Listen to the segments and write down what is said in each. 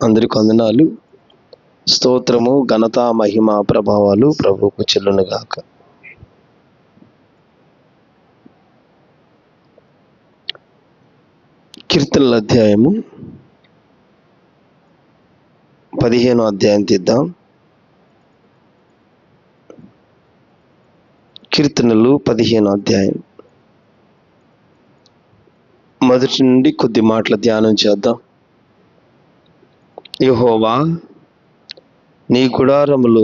అందరికి వందనాలు. స్తోత్రము, ఘనత, మహిమ, ప్రభావాలు ప్రభువుకు చెల్లునుగాక. కీర్తనల అధ్యాయము 15వ అధ్యాయం తీద్దాం. కీర్తనలు 15వ అధ్యాయం మొదటి నుండి కొద్ది మాటల ధ్యానం చేద్దాం. యెహోవా, నీ గుడారములో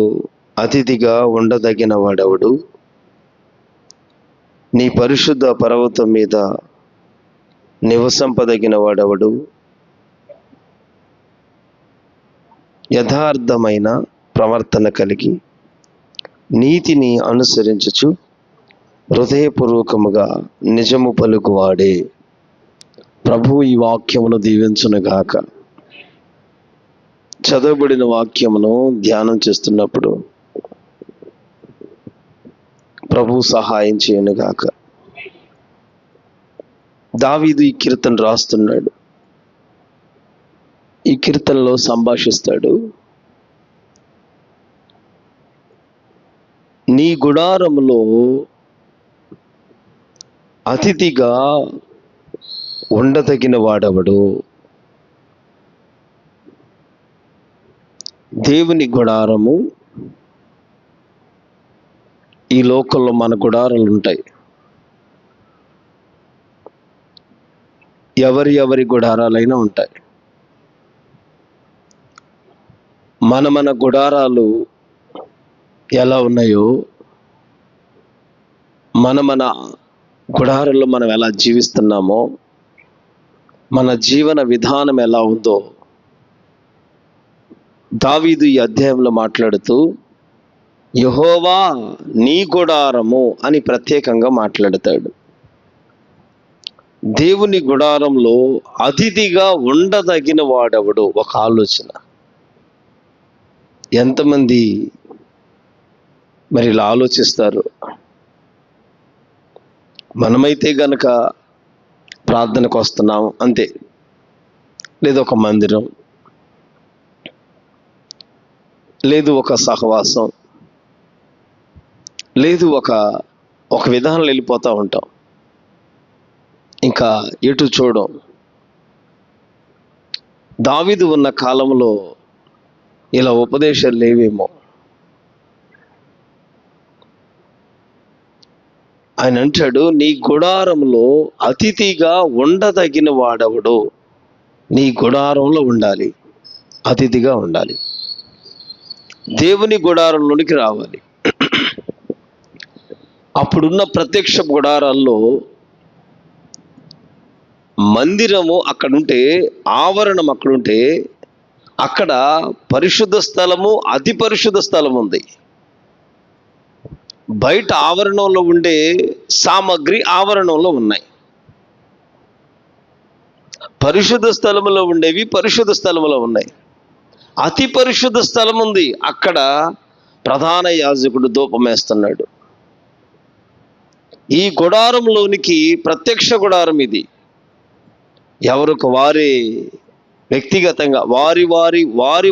అతిథిగా ఉండదగిన వాడెవడు? నీ పరిశుద్ధ పర్వతం మీద నివసింపదగిన వాడెవడు? యథార్థమైన ప్రవర్తన కలిగి నీతిని అనుసరించుచు హృదయపూర్వకముగా నిజము పలుకువాడే. ప్రభువు ఈ వాక్యమును దీవించునుగాక. చదవబడిన వాక్యమును ధ్యానం చేస్తున్నప్పుడు ప్రభువు సహాయం చేయనుగాక. దావీదు ఈ కీర్తన రాస్తున్నాడు. ఈ కీర్తనలో సంభాషిస్తాడు. నీ గుడారములో అతిథిగా ఉండదగిన వాడెవడు? దేవుని గుడారము, ఈ లోకంలో మన గుడారాలు ఉంటాయి. ఎవరి గుడారాలైనా ఉంటాయి. మన గుడారాలు ఎలా ఉన్నాయో, మన గుడారంలో మనం ఎలా జీవిస్తున్నామో, మన జీవన విధానం ఎలా ఉందో దావీదు ఈ అధ్యాయంలో మాట్లాడుతూ యెహోవా నీ గుడారము అని ప్రత్యేకంగా మాట్లాడతాడు. దేవుని గుడారంలో అతిథిగా ఉండదగిన వాడెవడు? ఒక ఆలోచన. ఎంతమంది మరి ఇలా ఆలోచిస్తారు? మనమైతే గనక ప్రార్థనకు వస్తున్నాం అంతే, లేదు ఒక మందిరం, లేదు ఒక సహవాసం, లేదు ఒక విధానంలో వెళ్ళిపోతూ ఉంటాం. ఇంకా ఎటు చూడం. దావీదు ఉన్న కాలంలో ఇలా ఉపదేశాలు లేవేమో. ఆయన అంటాడు, నీ గుడారంలో అతిథిగా ఉండదగిన వాడెవడు? నీ గుడారంలో ఉండాలి, అతిథిగా ఉండాలి, దేవుని గుడారంలోనికి రావాలి. అప్పుడున్న ప్రత్యక్ష గుడారాల్లో మందిరము అక్కడుంటే, ఆవరణం అక్కడుంటే, అక్కడ పరిశుద్ధ స్థలము, అతి పరిశుద్ధ స్థలం ఉంది. బయట ఆవరణంలో ఉండే సామగ్రి ఆవరణంలో ఉన్నాయి. పరిశుద్ధ స్థలములో ఉండేవి పరిశుద్ధ స్థలములో ఉన్నాయి. అతి పరిశుద్ధ స్థలం ఉంది. అక్కడ ప్రధాన యాజకుడు ధూపం వేస్తున్నాడు. ఈ గుడారంలోనికి ప్రత్యక్ష గుడారం ఇది. ఎవరికి వారి వ్యక్తిగతంగా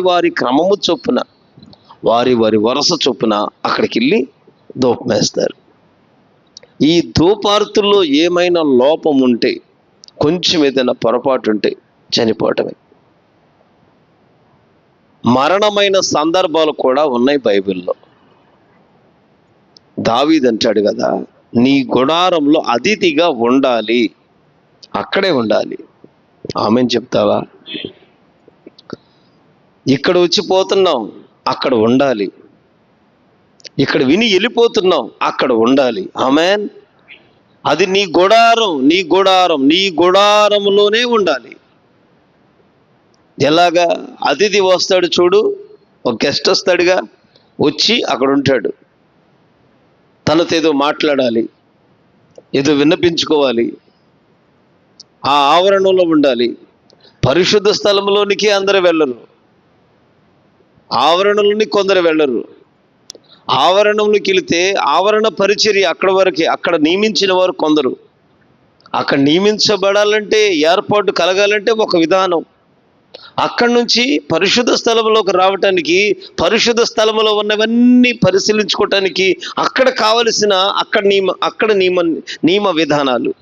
వారి క్రమము చొప్పున, వారి వరస చొప్పున అక్కడికి వెళ్ళి ధూపం వేస్తారు. ఈ ధూపార్తుల్లో ఏమైనా లోపం ఉంటే, కొంచెం ఏదైనా పొరపాటు ఉంటే చనిపోవటమే. మరణమైన సందర్భాలు కూడా ఉన్నాయి బైబిల్లో. దావీదు అంటాడు కదా, నీ గుడారంలో అతిథిగా ఉండాలి, అక్కడే ఉండాలి. ఆమెన్ చెప్తావా? ఇక్కడ వచ్చిపోతున్నాం, అక్కడ ఉండాలి. ఇక్కడ విని వెళ్ళిపోతున్నాం, అక్కడ ఉండాలి. ఆమెన్. అది నీ గుడారంలోనే ఉండాలి. ఎలాగా? అతిథి వస్తాడు చూడు, ఒక గెస్ట్ వస్తాడుగా, వచ్చి అక్కడ ఉంటాడు. తనతో ఏదో మాట్లాడాలి, ఏదో విన్నపించుకోవాలి, ఆ ఆవరణంలో ఉండాలి. పరిశుద్ధ స్థలంలోనికి అందరూ వెళ్ళరు, ఆవరణలోని కొందరు వెళ్ళరు. ఆవరణంలోకి వెళితే ఆవరణ పరిచర్య అక్కడ వరకే, అక్కడ నియమించిన వారు కొందరు. అక్కడ నియమించబడాలంటే, ఏర్పాటు కలగాలంటే ఒక విధానం, అక్కడి నుంచి పరిశుద్ధ స్థలంలోకి రావటానికి, పరిశుద్ధ స్థలంలో ఉన్నవన్నీ పరిశీలించుకోవటానికి అక్కడ కావలసిన అక్కడ నియమ విధానాలు,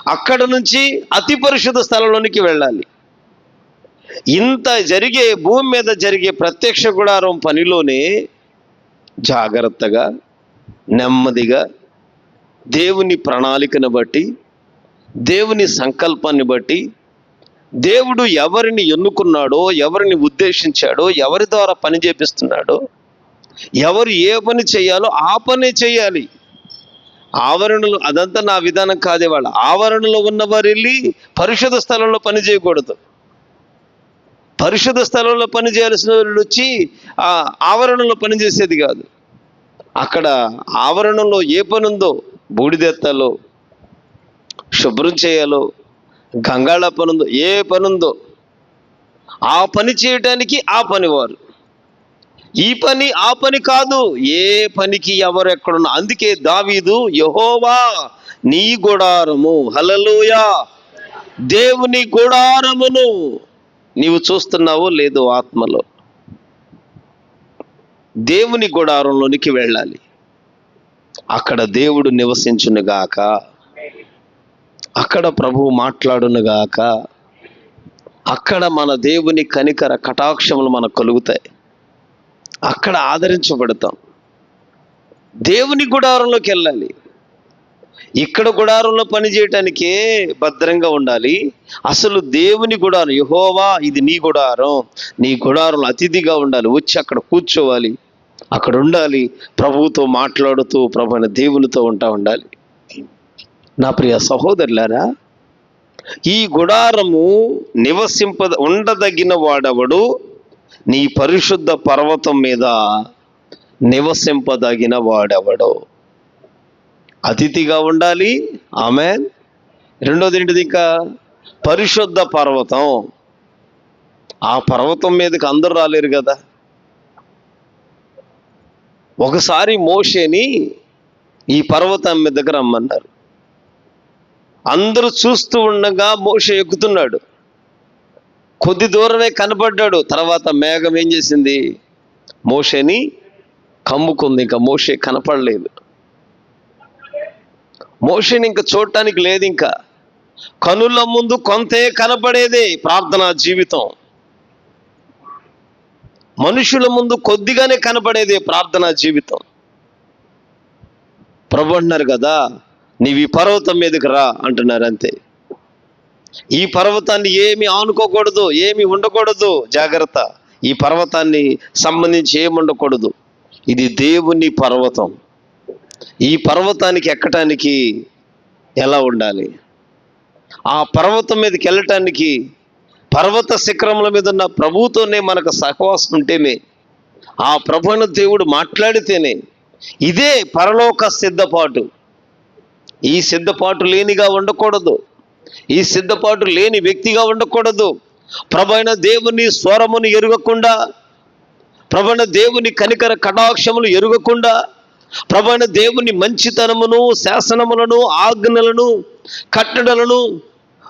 అక్కడ నుంచి అతి పరిశుద్ధ స్థలంలోనికి వెళ్ళాలి. ఇంత జరిగే భూమి మీద జరిగే ప్రత్యక్ష గుడారం పనిలోనే జాగ్రత్తగా, నెమ్మదిగా, దేవుని ప్రణాళికను బట్టి, దేవుని సంకల్పాన్ని బట్టి, దేవుడు ఎవరిని ఎన్నుకున్నాడో, ఎవరిని ఉద్దేశించాడో, ఎవరి ద్వారా పని చేపిస్తున్నాడో, ఎవరు ఏ పని చేయాలో ఆ పనే చేయాలి. ఆవరణలు అదంతా నా విధానం కాదే. వాళ్ళ ఆవరణలో ఉన్నవారు వెళ్ళి పరిశుద్ధ స్థలంలో పని చేయకూడదు. పరిశుద్ధ స్థలంలో పని చేయాల్సిన వాళ్ళు వచ్చి ఆ ఆవరణలో పనిచేసేది కాదు. అక్కడ ఆవరణలో ఏ పని ఉందో, బూడిదెత్తాలో, శుభ్రం చేయాలో, గంగాళ పని ఉందో, ఏ పని ఉందో ఆ పని చేయటానికి ఆ పని వారు. ఈ పని ఆ పని కాదు, ఏ పనికి ఎవరు ఎక్కడున్నా. అందుకే దావీదు, యెహోవా నీ గుడారము, హల్లెలూయా, దేవుని గుడారమును నీవు చూస్తున్నావో లేదో ఆత్మలో, దేవుని గుడారంలోనికి వెళ్ళాలి. అక్కడ దేవుడు నివసించునుగాక, అక్కడ ప్రభువు మాట్లాడునుగాక, అక్కడ మన దేవుని కనికర కటాక్షములు మనకు కలుగుతాయి. అక్కడ ఆదరించబడతాం. దేవుని గుడారంలోకి వెళ్ళాలి. ఇక్కడ గుడారంలో పనిచేయటానికే భద్రంగా ఉండాలి. అసలు దేవుని గుడారం, యెహోవా ఇది నీ గుడారం, నీ గుడారంలో అతిథిగా ఉండాలి. వచ్చి అక్కడ కూర్చోవాలి, అక్కడ ఉండాలి, ప్రభువుతో మాట్లాడుతూ ప్రభువైన దేవునితో ఉండాలి. నా ప్రియ సహోదరులారా, ఈ గుడారము ఉండదగిన వాడెవడు? నీ పరిశుద్ధ పర్వతం మీద నివసింపదగిన వాడెవడో. అతిథిగా ఉండాలి. ఆమేన్. రెండోది ఏంటిది? ఇంకా పరిశుద్ధ పర్వతం. ఆ పర్వతం మీదకి అందరూ రాలేరు కదా. ఒకసారి మోషేని ఈ పర్వతం మీద దగ్గర రమ్మన్నారు. అందరూ చూస్తూ ఉండగా మోషే ఎక్కుతున్నాడు. కొద్ది దూరమే కనబడ్డాడు. తర్వాత మేఘం ఏం చేసింది? మోషేని కమ్ముకుంది. ఇంకా మోషే కనపడలేదు. మోషేని ఇంకా చూడటానికి లేదు. ఇంకా కనుల ముందు కొంతే కనపడేదే ప్రార్థనా జీవితం. మనుషుల ముందు కొద్దిగానే కనపడేదే ప్రార్థనా జీవితం. ప్రభు అంటున్నారు కదా, నీవు ఈ పర్వతం మీదకి రా అంటున్నారు. అంతే. ఈ పర్వతాన్ని ఏమి ఆనుకోకూడదు, ఏమి ఉండకూడదు. జాగ్రత్త. ఈ పర్వతాన్ని సంబంధించి ఏమి ఉండకూడదు. ఇది దేవుని పర్వతం. ఈ పర్వతానికి ఎక్కటానికి ఎలా ఉండాలి? ఆ పర్వతం మీదకి వెళ్ళటానికి పర్వత శిఖరముల మీద ఉన్న ప్రభువుతోనే మనకు సహవాసం ఉంటేనే, ఆ ప్రభువున దేవుడు మాట్లాడితేనే. ఇదే పరలోక సిద్ధపాటు. ఈ సిద్ధపాటు లేనిగా ఉండకూడదు. ఈ సిద్ధపాటు లేని వ్యక్తిగా ఉండకూడదు. ప్రభువైన దేవుని స్వరమును ఎరుగకుండా, ప్రభువైన దేవుని కనికర కటాక్షములు ఎరుగకుండా, ప్రభువైన దేవుని మంచితనమును, శాసనములను, ఆజ్ఞలను, కట్టడలను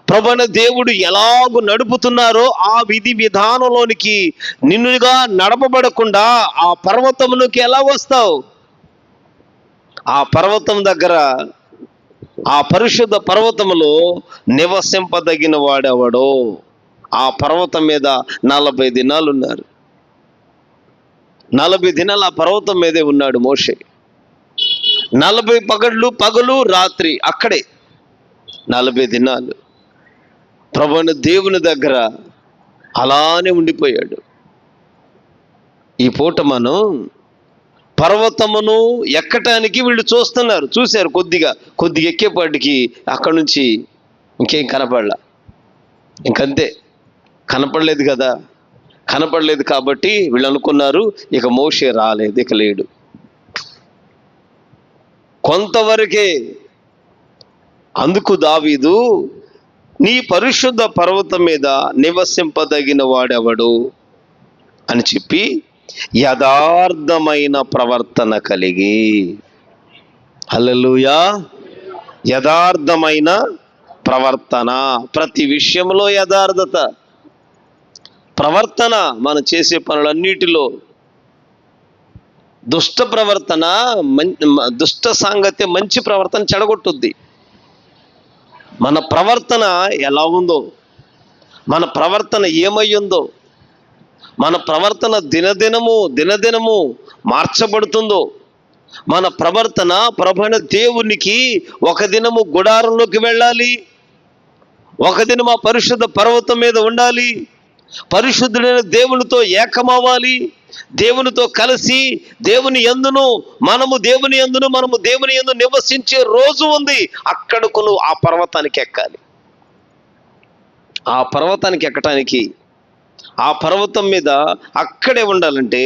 ప్రభువైన దేవుడు ఎలాగూ నడుపుతున్నారో ఆ విధి విధానంలోనికి నిన్నుగా నడపబడకుండా ఆ పర్వతమునికి ఎలా వస్తావు? ఆ పర్వతం దగ్గర, ఆ పరిశుద్ధ పర్వతములో నివసింపదగిన వాడెవడో. ఆ పర్వతం మీద 40 దినాలు ఉన్నారు. 40 దినాలు ఆ పర్వతం మీదే ఉన్నాడు మోషే. 40 పగలు రాత్రి అక్కడే 40 దినాలు ప్రభువైన దేవుని దగ్గర అలానే ఉండిపోయాడు. ఈ పూట మనం పర్వతమును ఎక్కటానికి వీళ్ళు చూశారు. కొద్దిగా ఎక్కేపాటికి అక్కడి నుంచి ఇంకేం కనపడలా. ఇంకంతే. కనపడలేదు కదా. కనపడలేదు కాబట్టి వీళ్ళు అనుకున్నారు ఇక మోషే రాలేదు, ఇక లేడు. కొంతవరకే. అందుకు దావీదు, నీ పరిశుద్ధ పర్వతం మీద నివసింపదగిన వాడెవడు అని చెప్పి యథార్థమైన ప్రవర్తన కలిగి, హల్లెలూయా, యథార్థమైన ప్రవర్తన. ప్రతి విషయంలో యథార్థత. ప్రవర్తన, మనం చేసే పనులన్నిటిలో దుష్ట ప్రవర్తన, దుష్ట సాంగత్యం మంచి ప్రవర్తన చెడగొట్టుద్ది. మన ప్రవర్తన ఎలా ఉందో, మన ప్రవర్తన ఏమై ఉందో, మన ప్రవర్తన దినదినము మార్చబడుతుందో, మన ప్రవర్తన ప్రభువైన దేవునికి ఒక దినము గుడారంలోకి వెళ్ళాలి, ఒక దినం ఆ పరిశుద్ధ పర్వతం మీద ఉండాలి, పరిశుద్ధుడైన దేవునితో ఏకమవ్వాలి, దేవునితో కలిసి మనము దేవుని యందు నివసించే రోజు ఉంది. అక్కడకు నువ్వు ఆ పర్వతానికి ఎక్కాలి. ఆ పర్వతానికి ఎక్కటానికి, ఆ పర్వతం మీద అక్కడే ఉండాలంటే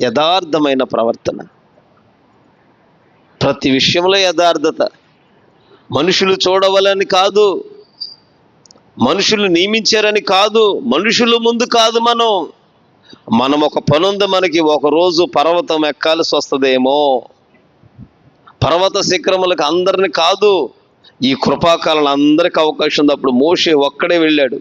యథార్థమైన ప్రవర్తన. ప్రతి విషయంలో యథార్థత. మనుషులు చూడవాలని కాదు, మనుషులు నియమించారని కాదు, మనుషుల ముందు కాదు. మనం ఒక పని ఉంది, మనకి ఒకరోజు పర్వతం ఎక్కాల్సి వస్తుందేమో. పర్వత శిఖరములకు అందరిని కాదు, ఈ కృపాకాలంలో అందరికి అవకాశం ఉంది. అప్పుడు మోషే ఒక్కడే వెళ్ళాడు.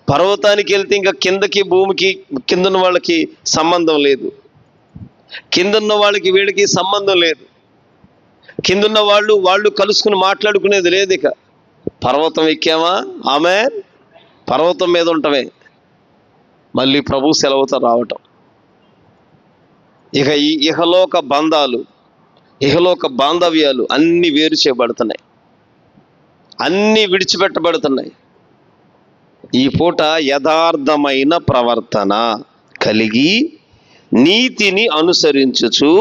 పర్వతానికి వెళ్తే ఇంకా కిందకి భూమికి కిందన్న వాళ్ళకి సంబంధం లేదు, కిందన్న వాళ్ళకి వీళ్ళకి సంబంధం లేదు, కిందున్న వాళ్ళు కలుసుకుని మాట్లాడుకునేది లేదు. ఇక పర్వతం ఎక్కామా, ఆమేన్, పర్వతం మీద ఉండటమే, మళ్ళీ ప్రభు సెలవుతో రావటం. ఇక ఈ ఇహలోక బంధాలు, ఇహలోక బాంధవ్యాలు అన్నీ వేరు చేయబడుతున్నాయి, అన్నీ విడిచిపెట్టబడుతున్నాయి. ఈ పూట యథార్థమైన ప్రవర్తన కలిగి నీతిని అనుసరించుచు,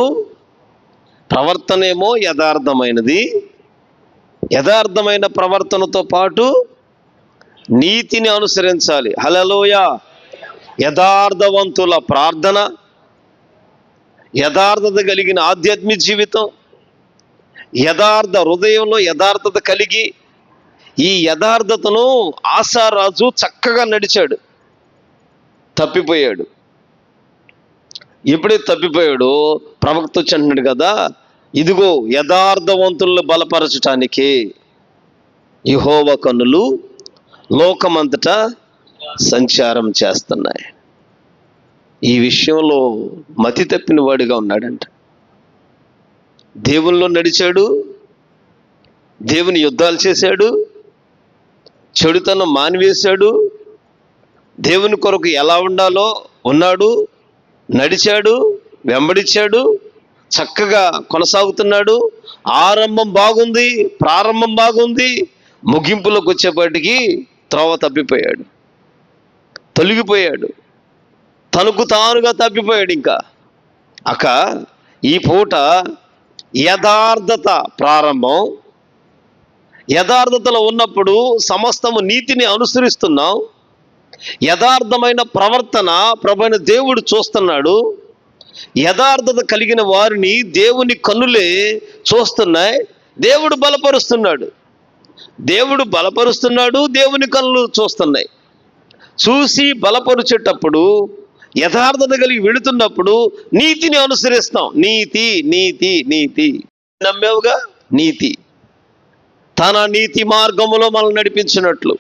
ప్రవర్తనేమో యథార్థమైనది, యథార్థమైన ప్రవర్తనతో పాటు నీతిని అనుసరించాలి. హల్లెలూయా. యథార్థవంతుల ప్రార్థన, యథార్థత కలిగిన ఆధ్యాత్మిక జీవితం, యథార్థ హృదయంలో యథార్థత కలిగి, ఈ యథార్థతను ఆసారాజు చక్కగా నడిచాడు. తప్పిపోయాడు. ఎప్పుడైతే తప్పిపోయాడో ప్రవక్త వచ్చి అంటున్నాడు కదా, ఇదిగో యథార్థవంతులను బలపరచటానికి యెహోవా కన్నులు లోకమంతటా సంచారం చేస్తున్నాయి. ఈ విషయంలో మతి తప్పిన వాడిగా ఉన్నాడంట. దేవునిలో నడిచాడు, దేవుని యుద్ధాలు చేశాడు, చెడుతనం మానివేశాడు, దేవుని కొరకు ఎలా ఉండాలో ఉన్నాడు, నడిచాడు, వెంబడించాడు, చక్కగా కొనసాగుతున్నాడు. ఆరంభం బాగుంది, ప్రారంభం బాగుంది, ముగింపులోకి వచ్చేపాటికి త్రోవ తప్పిపోయాడు, తొలగిపోయాడు, తనకు తానుగా తప్పిపోయాడు. ఇంకా ఈ పూట యథార్థత ప్రారంభం. యథార్థతలో ఉన్నప్పుడు సమస్తము నీతిని అనుసరిస్తున్నాం. యథార్థమైన ప్రవర్తన ప్రభువైన దేవుడు చూస్తున్నాడు. యథార్థత కలిగిన వారిని దేవుని కన్నులే చూస్తున్నాయి. దేవుడు బలపరుస్తున్నాడు, దేవుని కన్నులు చూస్తున్నాయి. చూసి బలపరిచేటప్పుడు, యథార్థత కలిగి వెళుతున్నప్పుడు నీతిని అనుసరిస్తాం. నీతి నీతి నీతి నమ్మేవుగా, నీతి తన నీతి మార్గములో మనల్ని నడిపించినట్లు,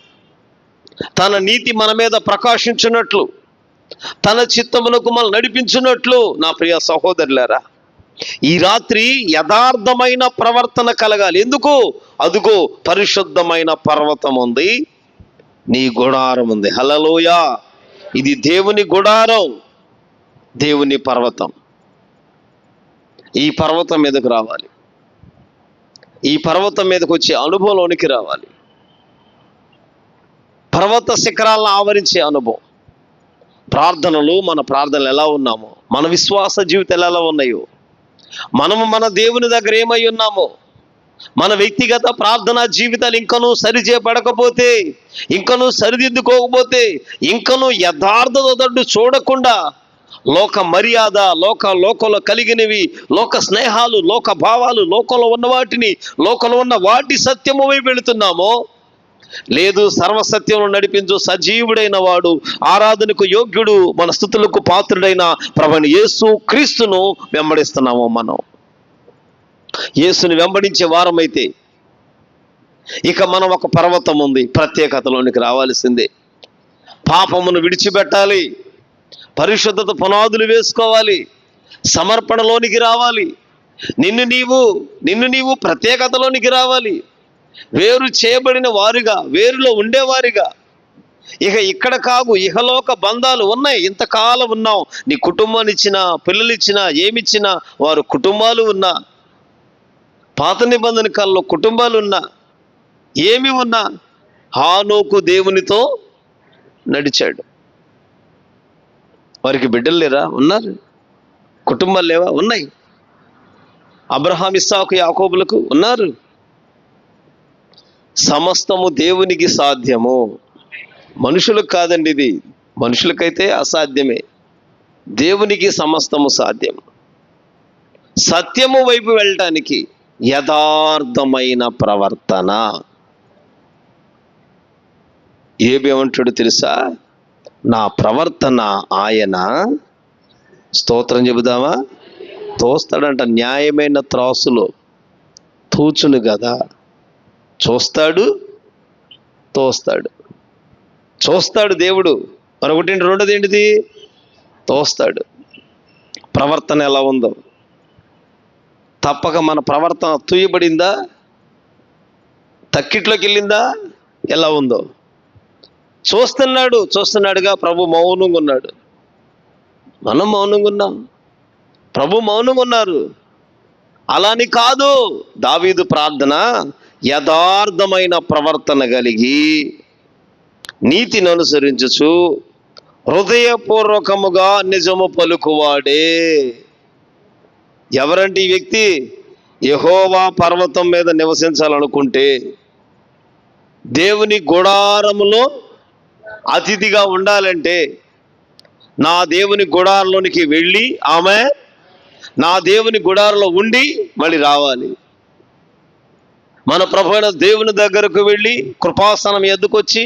తన నీతి మన మీద ప్రకాశించినట్లు, తన చిత్తములకు మనల్ని నడిపించినట్లు. నా ప్రియ సహోదరులారా, ఈ రాత్రి యథార్థమైన ప్రవర్తన కలగాలి. ఎందుకు? అదుగో పరిశుద్ధమైన పర్వతం ఉంది, నీ గుడారం ఉంది. హల్లెలూయా. ఇది దేవుని గుడారం, దేవుని పర్వతం. ఈ పర్వతం మీదకు రావాలి, ఈ పర్వతం మీదకి వచ్చే అనుభవంలోనికి రావాలి. పర్వత శిఖరాలను ఆవరించే అనుభవం. మన ప్రార్థనలు ఎలా ఉన్నామో, మన విశ్వాస జీవితాలు ఎలా ఉన్నాయో, మనము మన దేవుని దగ్గర ఏమై ఉన్నామో, మన వ్యక్తిగత ప్రార్థనా జీవితాలు ఇంకనూ సరిచేయబడకపోతే, ఇంకనూ సరిదిద్దుకోకపోతే, ఇంకనూ యథార్థత చూడకుండా లోక మర్యాద, లోకంలో కలిగినవి, లోక స్నేహాలు, లోక భావాలు, లోకంలో ఉన్న వాటిని, లోకంలో ఉన్న వాటి సత్యము వైపు వెళుతున్నామో, లేదు సర్వసత్యంలో నడిపించు సజీవుడైన వాడు, ఆరాధనకు యోగ్యుడు, మన స్తుతులకు పాత్రుడైన ప్రభువైన యేసు క్రీస్తును వెంబడిస్తున్నాము. మనం యేసుని వెంబడించే వారమైతే, ఇక మనం ఒక పర్వతం ఉంది, ప్రత్యేకతలోనికి రావాల్సిందే. పాపమును విడిచిపెట్టాలి, పరిశుద్ధత పునాదులు వేసుకోవాలి, సమర్పణలోనికి రావాలి, నిన్ను నీవు ప్రత్యేకతలోనికి రావాలి, వేరు చేయబడిన వారిగా, వేరులో ఉండేవారిగా. ఇక ఇక్కడ కాదు, ఇహలోక బంధాలు ఉన్నాయి, ఇంతకాలం ఉన్నాం. నీ కుటుంబాన్ని ఇచ్చినా, పిల్లలు ఇచ్చినా, ఏమిచ్చినా, వారు కుటుంబాలు ఉన్నా, పాత నిబంధన కాలంలో కుటుంబాలు ఉన్నా, ఏమి ఉన్నా, హానోకు దేవునితో నడిచాడు. వారికి బిడ్డలు లేరా? ఉన్నారు. కుటుంబాలు లేవా? ఉన్నాయి. అబ్రహాం, ఇస్సాకు, యాకోబులకు ఉన్నారు. సమస్తము దేవునికి సాధ్యము, మనుషులకు కాదండి. ఇది మనుషులకైతే అసాధ్యమే, దేవునికి సమస్తము సాధ్యం. సత్యము వైపు వెళ్ళటానికి యథార్థమైన ప్రవర్తన. ఏమంటాడు తెలుసా? నా ప్రవర్తన ఆయన, స్తోత్రం చెబుదామా, తోస్తాడంట. న్యాయమైన త్రాసులో తూచును కదా, చూస్తాడు, తోస్తాడు. చూస్తాడు దేవుడు. మరొకటి రెండోది ఏంటిది? తోస్తాడు. ప్రవర్తన ఎలా ఉందో తప్పక మన ప్రవర్తన తూయబడిందా, తక్కిట్లోకి వెళ్ళిందా, ఎలా ఉందో చూస్తున్నాడుగా. ప్రభు మౌనంగా ఉన్నాడు, మనం మౌనంగా ఉన్నాం, ప్రభు మౌనంగా ఉన్నారు. అలాని కాదు, దావీదు ప్రార్థన, యథార్థమైన ప్రవర్తన కలిగి నీతిని అనుసరించుచు హృదయపూర్వకముగా నిజము పలుకువాడే. ఎవరంటే ఈ వ్యక్తి? యెహోవా పర్వతం మీద నివసించాలనుకుంటే, దేవుని గుడారములో అతిథిగా ఉండాలంటే, నా దేవుని గుడారంలోనికి వెళ్ళి, నా దేవుని గుడారంలో ఉండి మళ్ళీ రావాలి. మన ప్రభువైన దేవుని దగ్గరకు వెళ్ళి, కృపాసనం ఎద్దుకొచ్చి,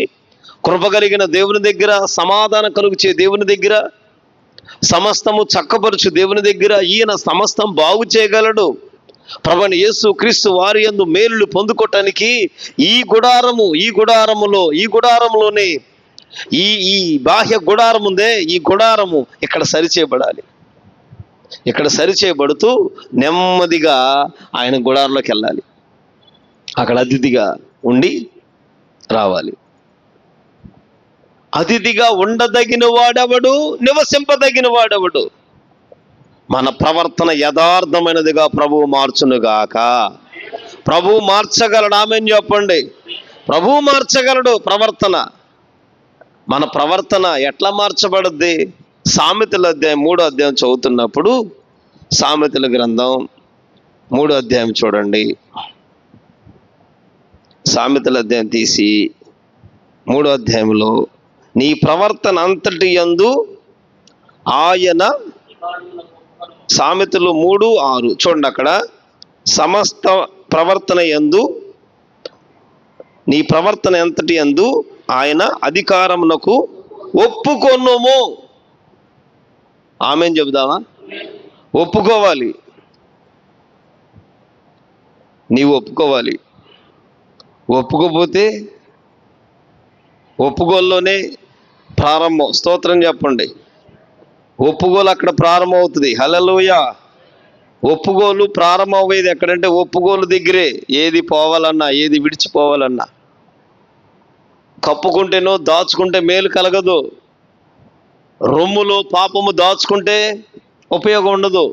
కృప కలిగిన దేవుని దగ్గర, సమాధానం కలుగుచే దేవుని దగ్గర, సమస్తము చక్కపరుచు దేవుని దగ్గర, ఈయన సమస్తం బాగు చేయగలడు. ప్రభువైన యేసు క్రీస్తు వారి యందు మేలులు పొందుకోవటానికి ఈ గుడారములోనే ఈ బాహ్య గుడారం ఉందే, ఈ గుడారము ఇక్కడ సరిచేయబడాలి. ఇక్కడ సరిచేయబడుతూ నెమ్మదిగా ఆయన గుడారంలోకి వెళ్ళాలి. అక్కడ అతిథిగా ఉండి రావాలి. అతిథిగా ఉండదగిన వాడెవడు? నివసింపదగిన వాడెవడు? మన ప్రవర్తన యథార్థమైనదిగా ప్రభువు మార్చునుగాక. ప్రభువు మార్చగలడు. ఆమేన్ చెప్పండి. ప్రభువు మార్చగలడు ప్రవర్తన. మన ప్రవర్తన ఎట్లా మార్చబడుద్ది? సామెతల అధ్యాయం 3వ అధ్యాయం చదువుతున్నప్పుడు, సామెతల గ్రంథం 3వ అధ్యాయం చూడండి. సామెతల అధ్యాయం తీసి 3వ అధ్యాయంలో, నీ ప్రవర్తన అంతటి యందు ఆయన, సామెతలు 3:6 చూడండి. అక్కడ సమస్త ప్రవర్తన యందు, నీ ప్రవర్తన ఎంతటి యందు ఆయన అధికారమునకు ఒప్పుకొనుము. ఆమేన్ చెబుదామా? ఒప్పుకోవాలి. నీవు ఒప్పుకోవాలి. ఒప్పుకోపోతే ఒప్పుకోల్లోనే ప్రారంభం. స్తోత్రం చెప్పండి. ఒప్పుకోలు అక్కడ ప్రారంభం అవుతుంది. హల్లెలూయా. ఒప్పుకోలు ప్రారంభం అయ్యేది ఎక్కడంటే ఒప్పుకోలు దగ్గరే. ఏది పోవాలన్నా, ఏది విడిచిపోవాలన్నా, కప్పుకుంటేనో దాచుకుంటే మేలు కలగదు. రొమ్ములో పాపము దాచుకుంటే ఉపయోగం ఉండదు,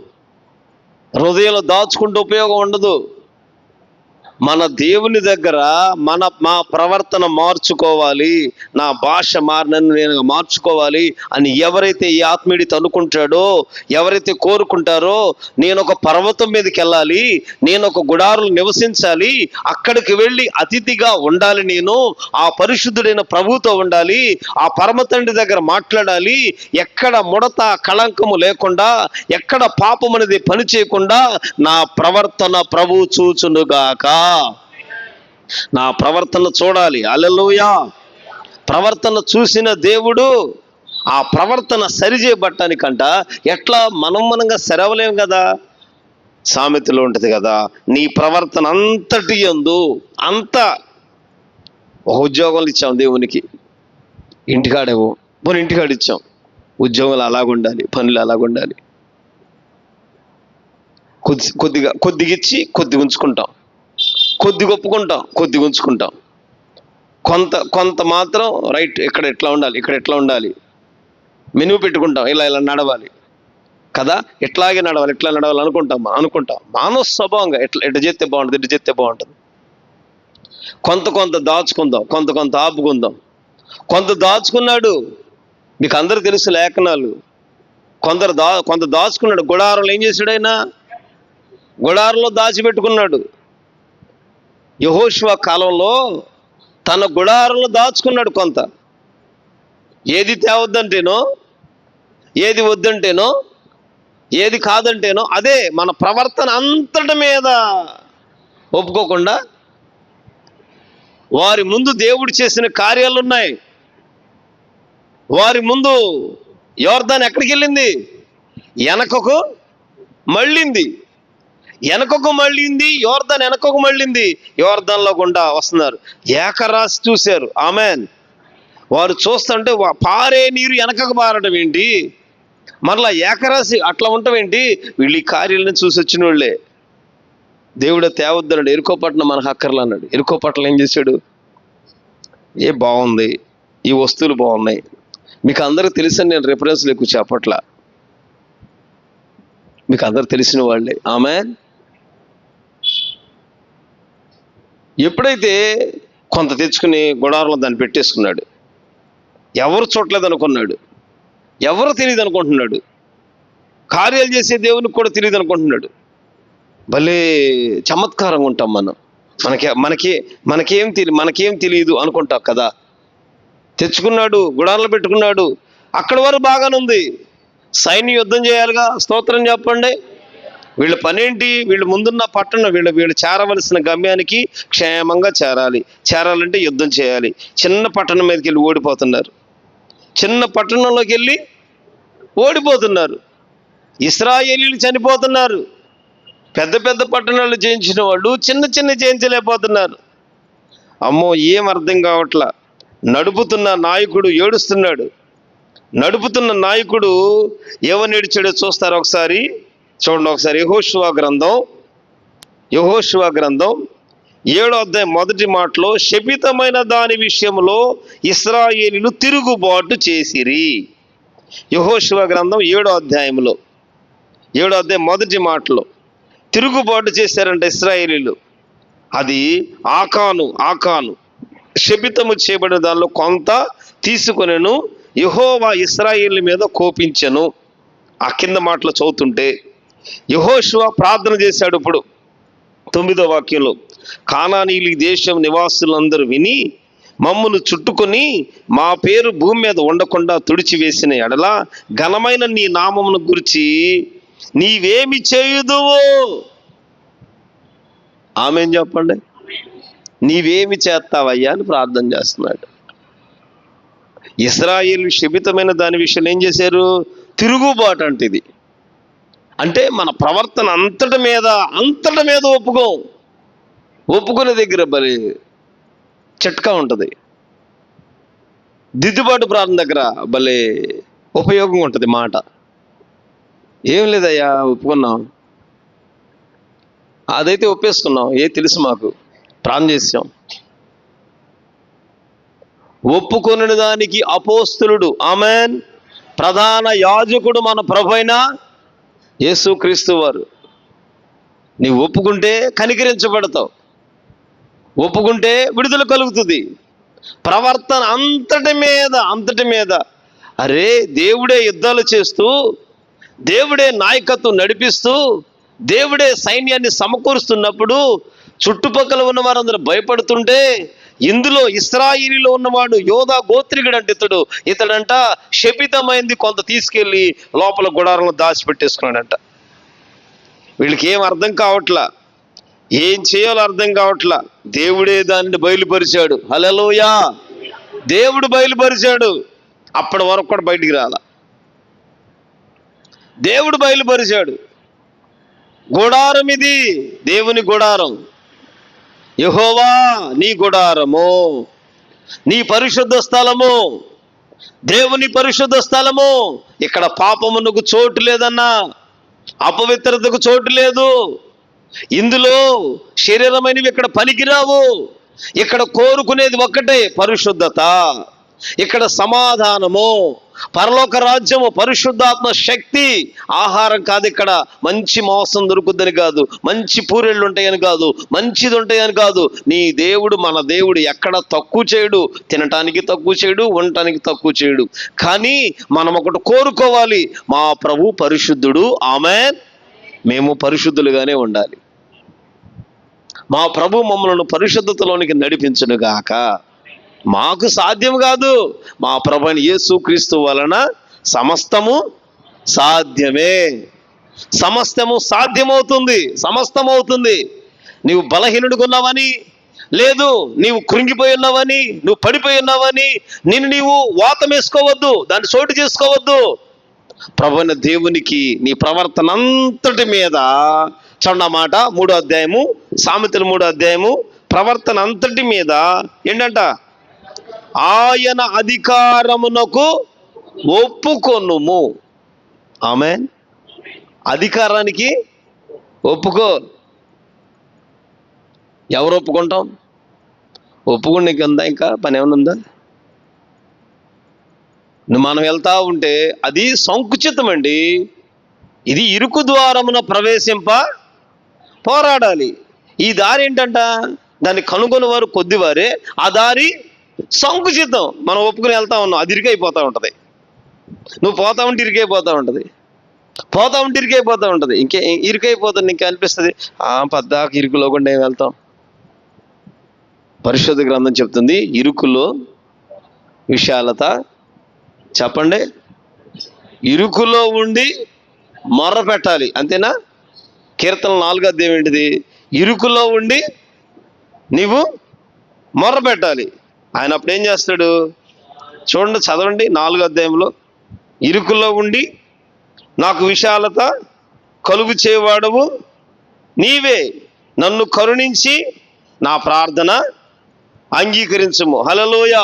హృదయంలో దాచుకుంటే ఉపయోగం ఉండదు. మన దేవుని దగ్గర మా ప్రవర్తన మార్చుకోవాలి, నా భాష నన్ను నేను మార్చుకోవాలి అని ఎవరైతే ఈ ఆత్మీయుడితో అనుకుంటాడో, ఎవరైతే కోరుకుంటారో, నేను ఒక పర్వతం మీదకి వెళ్ళాలి, నేను ఒక గుడారులు నివసించాలి, అక్కడికి వెళ్ళి అతిథిగా ఉండాలి, నేను ఆ పరిశుద్ధుడైన ప్రభువుతో ఉండాలి, ఆ పరమ తండ్రి దగ్గర మాట్లాడాలి, ఎక్కడ ముడత కళంకము లేకుండా, ఎక్కడ పాపం అనేది పని చేయకుండా నా ప్రవర్తన ప్రభువు చూచునుగాక. నా ప్రవర్తన చూడాలి. హల్లెలూయా. ప్రవర్తన చూసిన దేవుడు ఆ ప్రవర్తన సరిచేయబట్టడానికంట ఎట్లా మనంగా సెరవలేం కదా. సామెతలో ఉంటుంది కదా, నీ ప్రవర్తన అంతటి యందు, అంత ఒక ఉద్యోగాలు ఇచ్చాం దేవునికి, ఇంటికాడేమో పోనీ ఇంటికాడ ఇచ్చాం. ఉద్యోగాలు అలాగుండాలి, పనులు అలాగుండాలి. కొద్దిగా ఇచ్చి కొద్దిగా ఉంచుకుంటాం, కొద్దిగా ఒప్పుకుంటాం, కొద్దిగా ఉంచుకుంటాం. కొంత మాత్రం రైట్, ఇక్కడ ఎట్లా ఉండాలి, ఇక్కడ ఎట్లా ఉండాలి మెనూ పెట్టుకుంటాం, ఇలా నడవాలి కదా, ఎట్లాగే నడవాలి, ఎట్లా నడవాలి అనుకుంటాం. మానవ స్వభావంగా ఎట్లా చేస్తే బాగుంటుంది, ఎట్లా చేస్తే బాగుంటుంది. కొంత దాచుకుందాం, కొంత ఆపుకుందాం. కొంత దాచుకున్నాడు, మీకు అందరూ తెలుసు లేఖనాలు. కొంత దాచుకున్నాడు. గుడారంలో ఏం చేశాడు ఆయన? గుడారంలో దాచిపెట్టుకున్నాడు. యెహోషువ కాలంలో తన గుడారంలో దాచుకున్నాడు కొంత. ఏది తేవద్దంటేనో, ఏది వద్దంటేనో, ఏది కాదంటేనో అదే మన ప్రవర్తన అంతటి మీద ఒప్పుకోకుండా వారి ముందు దేవుడు చేసిన కార్యాలు ఉన్నాయి. వారి ముందు యోర్దాను ఎక్కడికి వెళ్ళింది? వెనకకు మళ్ళింది. యోర్దాను వెనకకు మళ్ళింది. యోర్దాన్లో గుండా వస్తున్నారు. ఏకరాశి చూశారు. ఆమెన్. వారు చూస్తుంటే పారే నీరు వెనకకు పారడం ఏంటి, మరలా ఏకరాశి అట్లా ఉండటం ఏంటి? వీళ్ళు ఈ కార్యాలను చూసి వచ్చిన వాళ్ళే. దేవుడు తేవద్దన్నాడు. ఎరుకో పట్టణం మనకు అక్కర్లు అన్నాడు. ఎరుకో పట్టణం ఏం చేశాడు? బాగుంది, ఈ వస్తువులు బాగున్నాయి. మీకు అందరికి తెలిసిన నేను రెఫరెన్స్లు ఎక్కువ చెప్పట్లా, మీకు అందరు తెలిసిన వాళ్ళే. ఆమెన్. ఎప్పుడైతే కొంత తెచ్చుకుని గుడారంలో దాన్ని పెట్టేసుకున్నాడు, ఎవరు చూడలేదు అనుకున్నాడు, ఎవరు తెలియదు అనుకుంటున్నాడు, కార్యాలు చేసే దేవునికి కూడా తెలియదు అనుకుంటున్నాడు. భలే చమత్కారంగా ఉంటాం మనం. మనకేం తెలియదు అనుకుంటాం కదా. తెచ్చుకున్నాడు, గుడారంలో పెట్టుకున్నాడు. అక్కడి వరకు బాగానుంది. సైన్యం యుద్ధం చేయాలిగా, స్తోత్రం చెప్పండి. వీళ్ళ పనేంటి? వీళ్ళు ముందున్న పట్టణం, వీళ్ళు చేరవలసిన గమ్యానికి క్షేమంగా చేరాలంటే యుద్ధం చేయాలి. చిన్న పట్టణం మీదకి వెళ్ళి ఓడిపోతున్నారు. చిన్న పట్టణంలోకి వెళ్ళి ఓడిపోతున్నారు. ఇశ్రాయేలీలు చనిపోతున్నారు. పెద్ద పట్టణాలు జయించిన వాళ్ళు చిన్న జయించలేకపోతున్నారు. అమ్మో, ఏం అర్థం కావట్లా. నడుపుతున్న నాయకుడు ఏడుస్తున్నాడు. నడుపుతున్న నాయకుడు ఏమని ఏడ్చాడో చూస్తారు ఒకసారి. చూడండి ఒకసారి. యెహోషువ గ్రంథం 7వ అధ్యాయం మొదటి మాటలో, శపితమైన దాని విషయంలో ఇశ్రాయేలీలు తిరుగుబాటు చేసిరి. యెహోషువ గ్రంథం 7వ అధ్యాయంలో 7వ అధ్యాయం మొదటి మాటలో తిరుగుబాటు చేశారంట ఇశ్రాయేలీలు. అది ఆకాను శపితము చేయబడిన దానిలో కొంత తీసుకొనెను, యెహోవా ఇశ్రాయేలు మీద కోపించెను. ఆ కింద మాటలు చదువుతుంటే యెహోషువ ప్రార్థన చేశాడు. ఇప్పుడు 9వ వాక్యంలో, కానానీయులు ఈ దేశం నివాసులందరూ విని మమ్మును చుట్టుకొని మా పేరు భూమి మీద ఉండకుండా తుడిచివేసిన ఎడల ఘనమైన నీ నామమును గురించి నీవేమి చేయుదువో. ఆమేన్ చెప్పండి. నీవేమి చేస్తావయ్యా అని ప్రార్థన చేస్తున్నాడు. ఇశ్రాయేలు శపితమైన దాని విషయంలో ఏం చేశారు? తిరుగుబాటు అంటే ఇది. అంటే మన ప్రవర్తన అంతటి మీద ఒప్పుకునే దగ్గర భలే చిట్కా ఉంటుంది. దిద్దుబాటు ప్రార్థన దగ్గర భలే ఉపయోగం ఉంటుంది మాట. ఏం లేదయ్యా, ఒప్పుకున్నాం, అదైతే ఒప్పేసుకున్నాం, తెలుసు మాకు, ప్రార్థన చేసాం. ఒప్పుకొనిన దానికి అపోస్తలుడు, ఆమెన్, ప్రధాన యాజకుడు మన ప్రభువైన యేసుక్రీస్తు వారు. నీవు ఒప్పుకుంటే కనికరించబడతావు, ఒప్పుకుంటే విడుదల కలుగుతుంది. ప్రవర్తన అంతటి మీద అరే, దేవుడే యుద్ధాలు చేస్తూ, దేవుడే నాయకత్వం నడిపిస్తూ, దేవుడే సైన్యాన్ని సమకూరుస్తున్నప్పుడు చుట్టుపక్కల ఉన్న వారందరూ భయపడుతుంటే, ఇందులో ఇశ్రాయేలీలో ఉన్నవాడు యోధా గోత్రికుడు అంటే ఇతడంట శపితమైంది కొంత తీసుకెళ్ళి లోపల గుడారంలో దాచిపెట్టేసుకున్నాడంట. వీళ్ళకి ఏం అర్థం కావట్లా, ఏం చేయాలో అర్థం కావట్లా. దేవుడే దానిని బయలుపరిచాడు. హల్లెలూయా. దేవుడు బయలుపరిచాడు. అప్పటి వరకు కూడా బయటికి రాల. దేవుడు బయలుపరిచాడు. గుడారం ఇది, దేవుని గుడారం, యెహోవా నీ గుడారము, నీ పరిశుద్ధ స్థలము, దేవుని పరిశుద్ధ స్థలము. ఇక్కడ పాపమునకు చోటు లేదన్నా, అపవిత్రతకు చోటు లేదు. ఇందులో శరీరమైనవి ఇక్కడ పనికిరావు. ఇక్కడ కోరుకునేది ఒక్కటే, పరిశుద్ధత. ఇక్కడ సమాధానము, పరలోక రాజ్యము, పరిశుద్ధాత్మ శక్తి. ఆహారం కాదు ఇక్కడ. మంచి మాంసం దొరుకుద్దని కాదు, మంచి పూరెళ్ళు ఉంటాయని కాదు, మంచిది ఉంటాయని కాదు. నీ దేవుడు, మన దేవుడు ఎక్కడ తక్కువ చేయడు. తినటానికి తక్కువ చేయడు, ఉండటానికి తక్కువ చేయడు. కానీ మనం ఒకటి కోరుకోవాలి, మా ప్రభు పరిశుద్ధుడు, ఆమేన్. మేము పరిశుద్ధులుగానే ఉండాలి. మా ప్రభు మమ్మల్ని పరిశుద్ధతలోనికి నడిపించునుగాక. మాకు సాధ్యం కాదు, మా ప్రభువైన యేసుక్రీస్తు వలన సమస్తము సాధ్యమే. సమస్తము సాధ్యమవుతుంది, సమస్తమవుతుంది. నీవు బలహీనుడిగా ఉన్నావని లేదు, నీవు కృంగిపోయి ఉన్నావని, నువ్వు పడిపోయి ఉన్నావని నీవు వాతం వేసుకోవద్దు, దాన్ని చోటు చేసుకోవద్దు. ప్రభువైన దేవునికి నీ ప్రవర్తన అంతటి మీద చూడమాట 3వ అధ్యాయము, సామెతలు 3వ అధ్యాయము, ప్రవర్తన అంతటి మీద ఏంటంట, ఆయన అధికారమునకు ఒప్పుకొనుము. ఆమేన్. అధికారానికి ఒప్పుకో. ఎవరు ఒప్పుకుంటాం? ఒప్పుకోనికి ఉందా? ఇంకా పని ఏమైనా ఉందా? మనం వెళ్తా ఉంటే అది సంకుచితం అండి. ఇది ఇరుకు ద్వారమున ప్రవేశింప పోరాడాలి. ఈ దారి ఏంటంట, దాన్ని కనుగొని వారు కొద్దివారే. ఆ దారి సంకుచితం. మనం ఒప్పుకుని వెళ్తా ఉన్నాం, అది ఇరికైపోతూ ఉంటుంది. నువ్వు పోతా ఉంటే ఇరికైపోతూ ఉంటుంది, పోతా ఉంటే ఇరికైపోతూ ఉంటుంది. ఇరుకైపోతుంది. ఇంకా అనిపిస్తుంది పద్దాక ఇరుకులో కూడా నేను వెళ్తాం. పరిశుద్ధ గ్రంథం చెప్తుంది, ఇరుకులో విశాలత. చెప్పండి, ఇరుకులో ఉండి మొర్ర పెట్టాలి. అంతేనా? కీర్తన 4వ అధ్యాయం ఏంటిది? ఇరుకులో ఉండి నీవు మొర్ర పెట్టాలి. ఆయన అప్పుడు ఏం చేస్తాడు చూడండి, చదవండి 4వ అధ్యాయంలో. ఇరుకులో ఉండి నాకు విశాలత కలుగు చేయవాడవు నీవే, నన్ను కరుణించి నా ప్రార్థన అంగీకరించుము. హల్లెలూయ.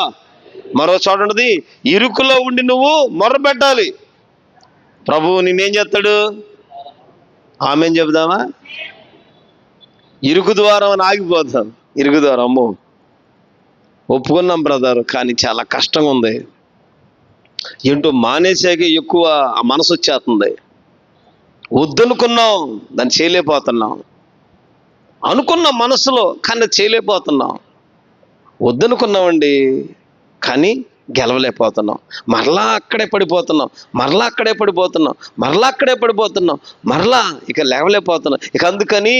మరో చోటది, ఇరుకులో ఉండి నువ్వు మొర్ర పెట్టాలి. ప్రభువు నిన్నేం చేస్తాడు? ఆమేన్ చెబుదామా? ఇరుకు ద్వారం అని ఆగిపోతాం. ఇరుకు ద్వారం, అమ్మో ఒప్పుకున్నాం బ్రదర్, కానీ చాలా కష్టంగా ఉంది. ఏంటో మానేసాక ఎక్కువ ఆ మనసు వచ్చేస్తుంది. వద్దనుకున్నాం, దాన్ని చేయలేకపోతున్నాం. అనుకున్నాం మనసులో, కానీ చేయలేకపోతున్నాం. వద్దనుకున్నామండి, కానీ గెలవలేకపోతున్నాం. మరలా అక్కడే పడిపోతున్నాం, మరలా అక్కడే పడిపోతున్నాం, మరలా అక్కడే పడిపోతున్నాం, మరలా ఇక లేవలేకపోతున్నాం. ఇక అందుకని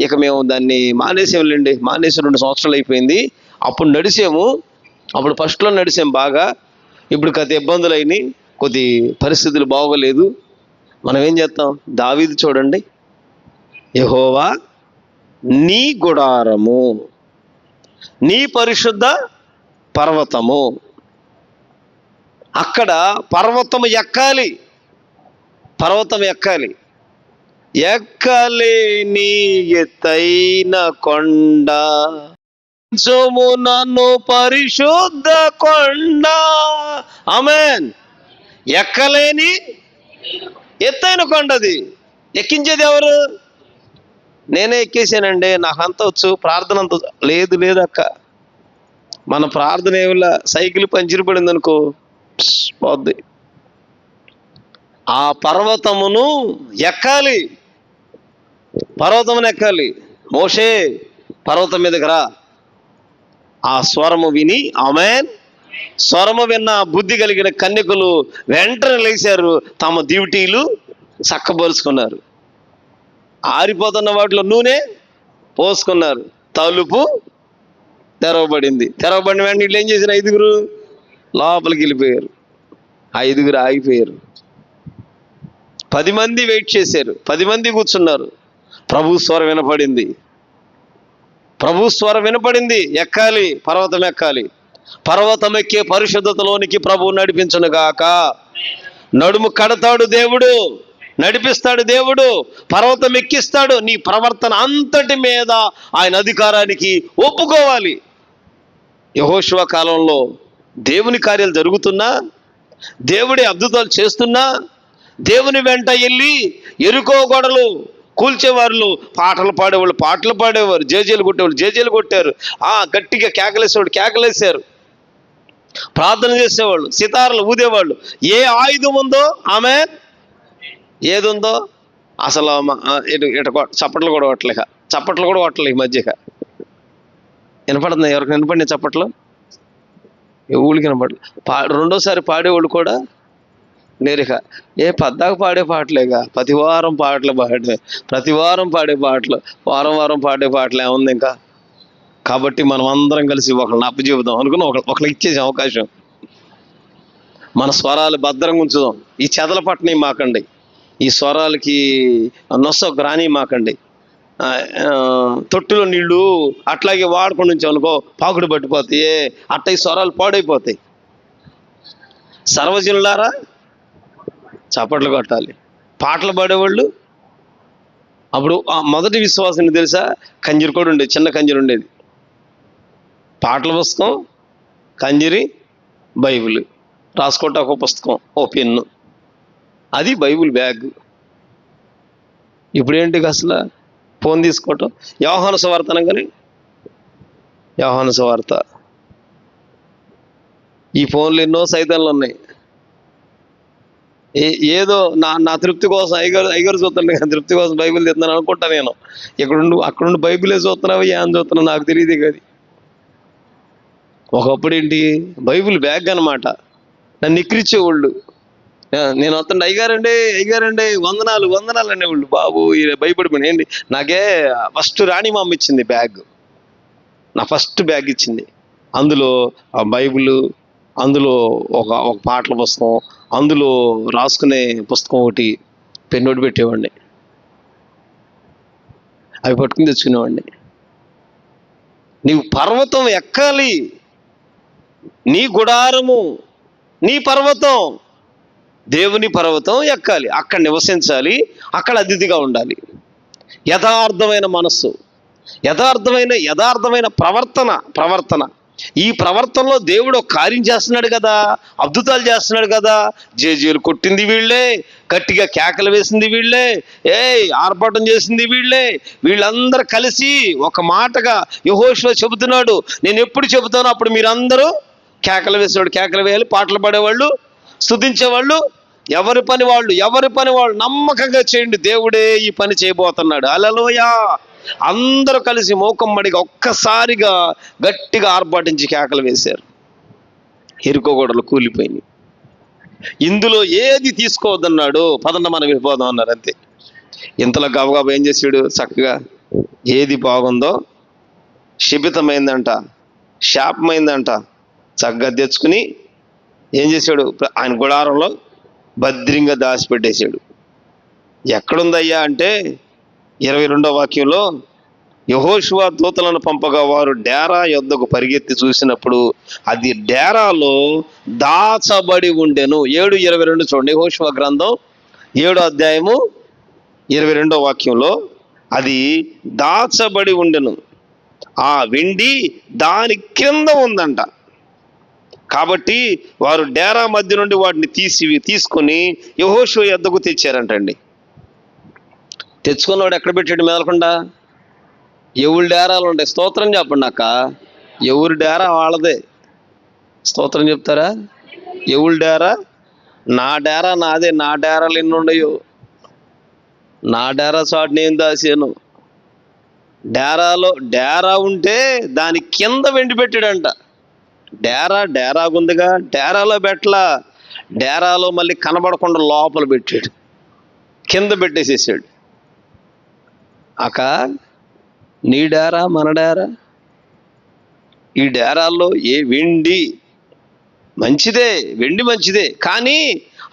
ఇక మేము దాన్ని మానేసేములేండి. మానేసి 2 సంవత్సరాలు అయిపోయింది. అప్పుడు నడిచాము, అప్పుడు ఫస్ట్లో నడిచాము బాగా. ఇప్పుడు కొద్ది ఇబ్బందులు అయినాయి, కొద్ది పరిస్థితులు బాగోలేదు. మనం ఏం చేస్తాం? దావీదు చూడండి, యెహోవా నీ గుడారము, నీ పరిశుద్ధ పర్వతము. అక్కడ పర్వతం ఎక్కాలి, పర్వతం ఎక్కాలి. ఎక్కలేని ఎత్తైన కొండ, నన్ను పరిశుద్ధ కొండ. ఆమేన్. ఎక్కలేని ఎత్తైన కొండది. ఎక్కించేది ఎవరు? నేనే ఎక్కేసానండి, నాకు అంత వచ్చు, ప్రార్థన అంత లేదు. లేదక్క, మన ప్రార్థన ఏమిలా, సైకిల్ పంచిరి పడింది అనుకో పోద్ది. ఆ పర్వతమును ఎక్కాలి, పర్వతమును ఎక్కాలి. మోషే పర్వతం మీదకి రా. ఆ స్వరము విని, ఆమేన్, స్వరము విన్న బుద్ధి కలిగిన కన్యకులు వెంటనే లేచారు, తమ డ్యూటీలు చక్కబరుచుకున్నారు. ఆరిపోతున్న వాటిలో నూనె పోసుకున్నారు. తలుపు తెరవబడింది. తెరవబడిన వెంటనే వీళ్ళు ఏం చేసిన 5 లోపలికి వెళ్ళిపోయారు. 5 ఆగిపోయారు. 10 మంది వెయిట్ చేశారు, 10 మంది కూర్చున్నారు. ప్రభు స్వరం వినపడింది, ప్రభు స్వరం వినపడింది. ఎక్కాలి, పర్వతం ఎక్కాలి. పర్వతం ఎక్కే పరిశుద్ధతలోనికి ప్రభు నడిపించును గాక. నడుము కడతాడు దేవుడు, నడిపిస్తాడు దేవుడు, పర్వతం ఎక్కిస్తాడు. నీ ప్రవర్తన అంతటి మీద ఆయన అధికారానికి ఒప్పుకోవాలి. యెహోషువ కాలంలో దేవుని కార్యాలు జరుగుతున్నా, దేవుడి అద్భుతాలు చేస్తున్నా, దేవుని వెంట వెళ్ళి ఎరుకో గోడలు కూల్చేవాళ్ళు, పాటలు పాడేవాళ్ళు పాటలు పాడేవారు, జేజేలు కొట్టేవాళ్ళు జేజేలు కొట్టారు, గట్టిగా కేకలేసేవాళ్ళు కేకలేసారు, ప్రార్థన చేసేవాళ్ళు, సితార్లు ఊదేవాళ్ళు. ఏ ఆయుధం ఉందో ఆమె ఏది ఉందో అసలు చప్పట్లు కూడా కొట్టలేక, చప్పట్లు కూడా కొట్టలే ఈ మధ్యక. వినపడుతుంది ఎవరికి? వినపడిన చప్పట్లు ఊళ్ళకి వినపడలే. రెండోసారి పాడేవాళ్ళు కూడా నేరుగా పద్దాకు పాడే పాటలేగా, ప్రతివారం పాటలు ప్రతివారం పాడే పాటలు, వారం వారం పాడే పాటలు ఏముంది ఇంకా. కాబట్టి మనం అందరం కలిసి ఒకళ్ళని అప్పచెబుదాం అనుకుని ఒకళ్ళకి ఇచ్చేసే అవకాశం. మన స్వరాలు భద్రంగా ఉంచుదాం. ఈ చెదల పట్టని మాకండి, ఈ స్వరాలకి నొసకు రాని మాకండి. తొట్టులో నీళ్లు అట్లాగే వాడుకొని నుంచి అనుకో పాకుడు పట్టిపోతాయి, అట్ట ఈ స్వరాలు పాడైపోతాయి. సర్వజనులారా చప్పట్లు కొట్టాలి. పాటలు పాడేవాళ్ళు అప్పుడు మొదటి విశ్వాసం తెలుసా, కంజరి కూడా ఉండేది, చిన్న కంజరి ఉండేది. పాటల పుస్తకం, కంజరి, బైబిల్, రాసుకోవటం ఒక పుస్తకం, ఓ పెన్ను, అది బైబిల్ బ్యాగ్. ఇప్పుడేంటి అసలు ఫోన్ తీసుకోవటం. యోహాను సువార్త అనగానే యోహాను సువార్త, ఈ ఫోన్లు ఎన్నో సైతాన్లు ఉన్నాయి. ఏదో నా తృప్తి కోసం ఐగారు చూస్తున్నాను, తృప్తి కోసం బైబిల్ తెస్తున్నాను అనుకుంటా నేను. అక్కడుండి బైబిలే చూస్తున్నావు, ఏం చూస్తున్నావు నాకు తెలియదు. అది ఒకప్పుడు ఏంటి బైబిల్ బ్యాగ్ అనమాట. నన్ను నిక్కిరిచ్చేవాళ్ళు. నేను వస్తుండే అయ్యారండి వందనాలు అనేవాళ్ళు. బాబు భయపడిపోయింది. ఏంటి నాకే ఫస్ట్ రాణి మామ ఇచ్చింది బ్యాగ్, నా ఫస్ట్ బ్యాగ్ ఇచ్చింది. అందులో బైబిల్, అందులో ఒక పాటల పుస్తకం, అందులో రాసుకునే పుస్తకం ఒకటి, పెన్నోటి పెట్టేవాడిని. అవి పట్టుకుని తెచ్చుకునేవాడిని. నీవు పర్వతం ఎక్కాలి, నీ గుడారము, నీ పర్వతం, దేవుని పర్వతం ఎక్కాలి, అక్కడ నివసించాలి, అక్కడ అతిథిగా ఉండాలి. యథార్థమైన మనస్సు, యథార్థమైన ప్రవర్తన. ఈ ప్రవర్తనలో దేవుడు ఒక కార్యం చేస్తున్నాడు కదా, అద్భుతాలు చేస్తున్నాడు కదా. జేజేలు కొట్టింది వీళ్ళే, గట్టిగా కేకలు వేసింది వీళ్ళే, ఆర్భాటం చేసింది వీళ్ళే. వీళ్ళందరూ కలిసి ఒక మాటగా యెహోషువ చెబుతున్నాడు, నేను ఎప్పుడు చెబుతానో అప్పుడు మీరందరూ కేకలు వేసేవాడు, కేకలు వేయాలి, పాటలు పాడేవాళ్ళు, స్తుతించేవాళ్ళు. ఎవరి పని వాళ్ళు నమ్మకంగా చేయండి, దేవుడే ఈ పని చేయబోతున్నాడు. హల్లెలూయా. అందరూ కలిసి మోకమ్మడిగా ఒక్కసారిగా గట్టిగా ఆర్భాటించి కేకలు వేశారు. ఎరుకో గోడలు కూలిపోయినాయి. ఇందులో ఏది తీసుకోవద్దన్నాడు, పదండి మనం వెళ్ళిపోదాం అన్నారు. అంతే. ఇంతలో గబగబా ఏం చేశాడు, చక్కగా ఏది బాగుందో, శపితమైందంట, శాపమైందంట, చక్కగా తెచ్చుకుని ఏం చేశాడు, ఆయన గుడారంలో భద్రంగా దాచిపెట్టేశాడు. ఎక్కడుందయ్యా అంటే 22వ వాక్యంలో, యెహోషువ దూతలను పంపగా వారు డేరా యొద్దకు పరిగెత్తి చూసినప్పుడు అది డేరాలో దాచబడి ఉండెను. 7:22 చూడండి, యెహోషువ గ్రంథం 7వ అధ్యాయము 22వ వాక్యంలో, అది దాచబడి ఉండెను, ఆ వెండి దాని కింద ఉందంట. కాబట్టి వారు డేరా మధ్య నుండి వాటిని తీసుకొని యెహోషువ యొద్దకు తెచ్చారంటండి. తెచ్చుకున్నవాడు ఎక్కడ పెట్టాడు మెదలకుండా? ఎవరి డేరాలు ఉంటాయి? స్తోత్రం చెప్పండి అక్క. ఎవరి డేరా వాళ్ళదే. స్తోత్రం చెప్తారా? ఎవరి డేరా? నా డేరా నాదే. నా డేరాలు ఎన్ని ఉండయో, నా డేరా చాటు నేను దాసాను. డేరా ఉంటే దాని కింద వెండి పెట్టాడంట. డేరాగుందిగా, డేరాలో పెట్టలా, డేరాలో మళ్ళీ కనబడకుండా లోపల పెట్టాడు, కింద పెట్టేసేసాడు. అక్క, నీ డేరా మన డేరా, ఈ డేరాల్లో వెండి మంచిదే, వెండి మంచిదే, కానీ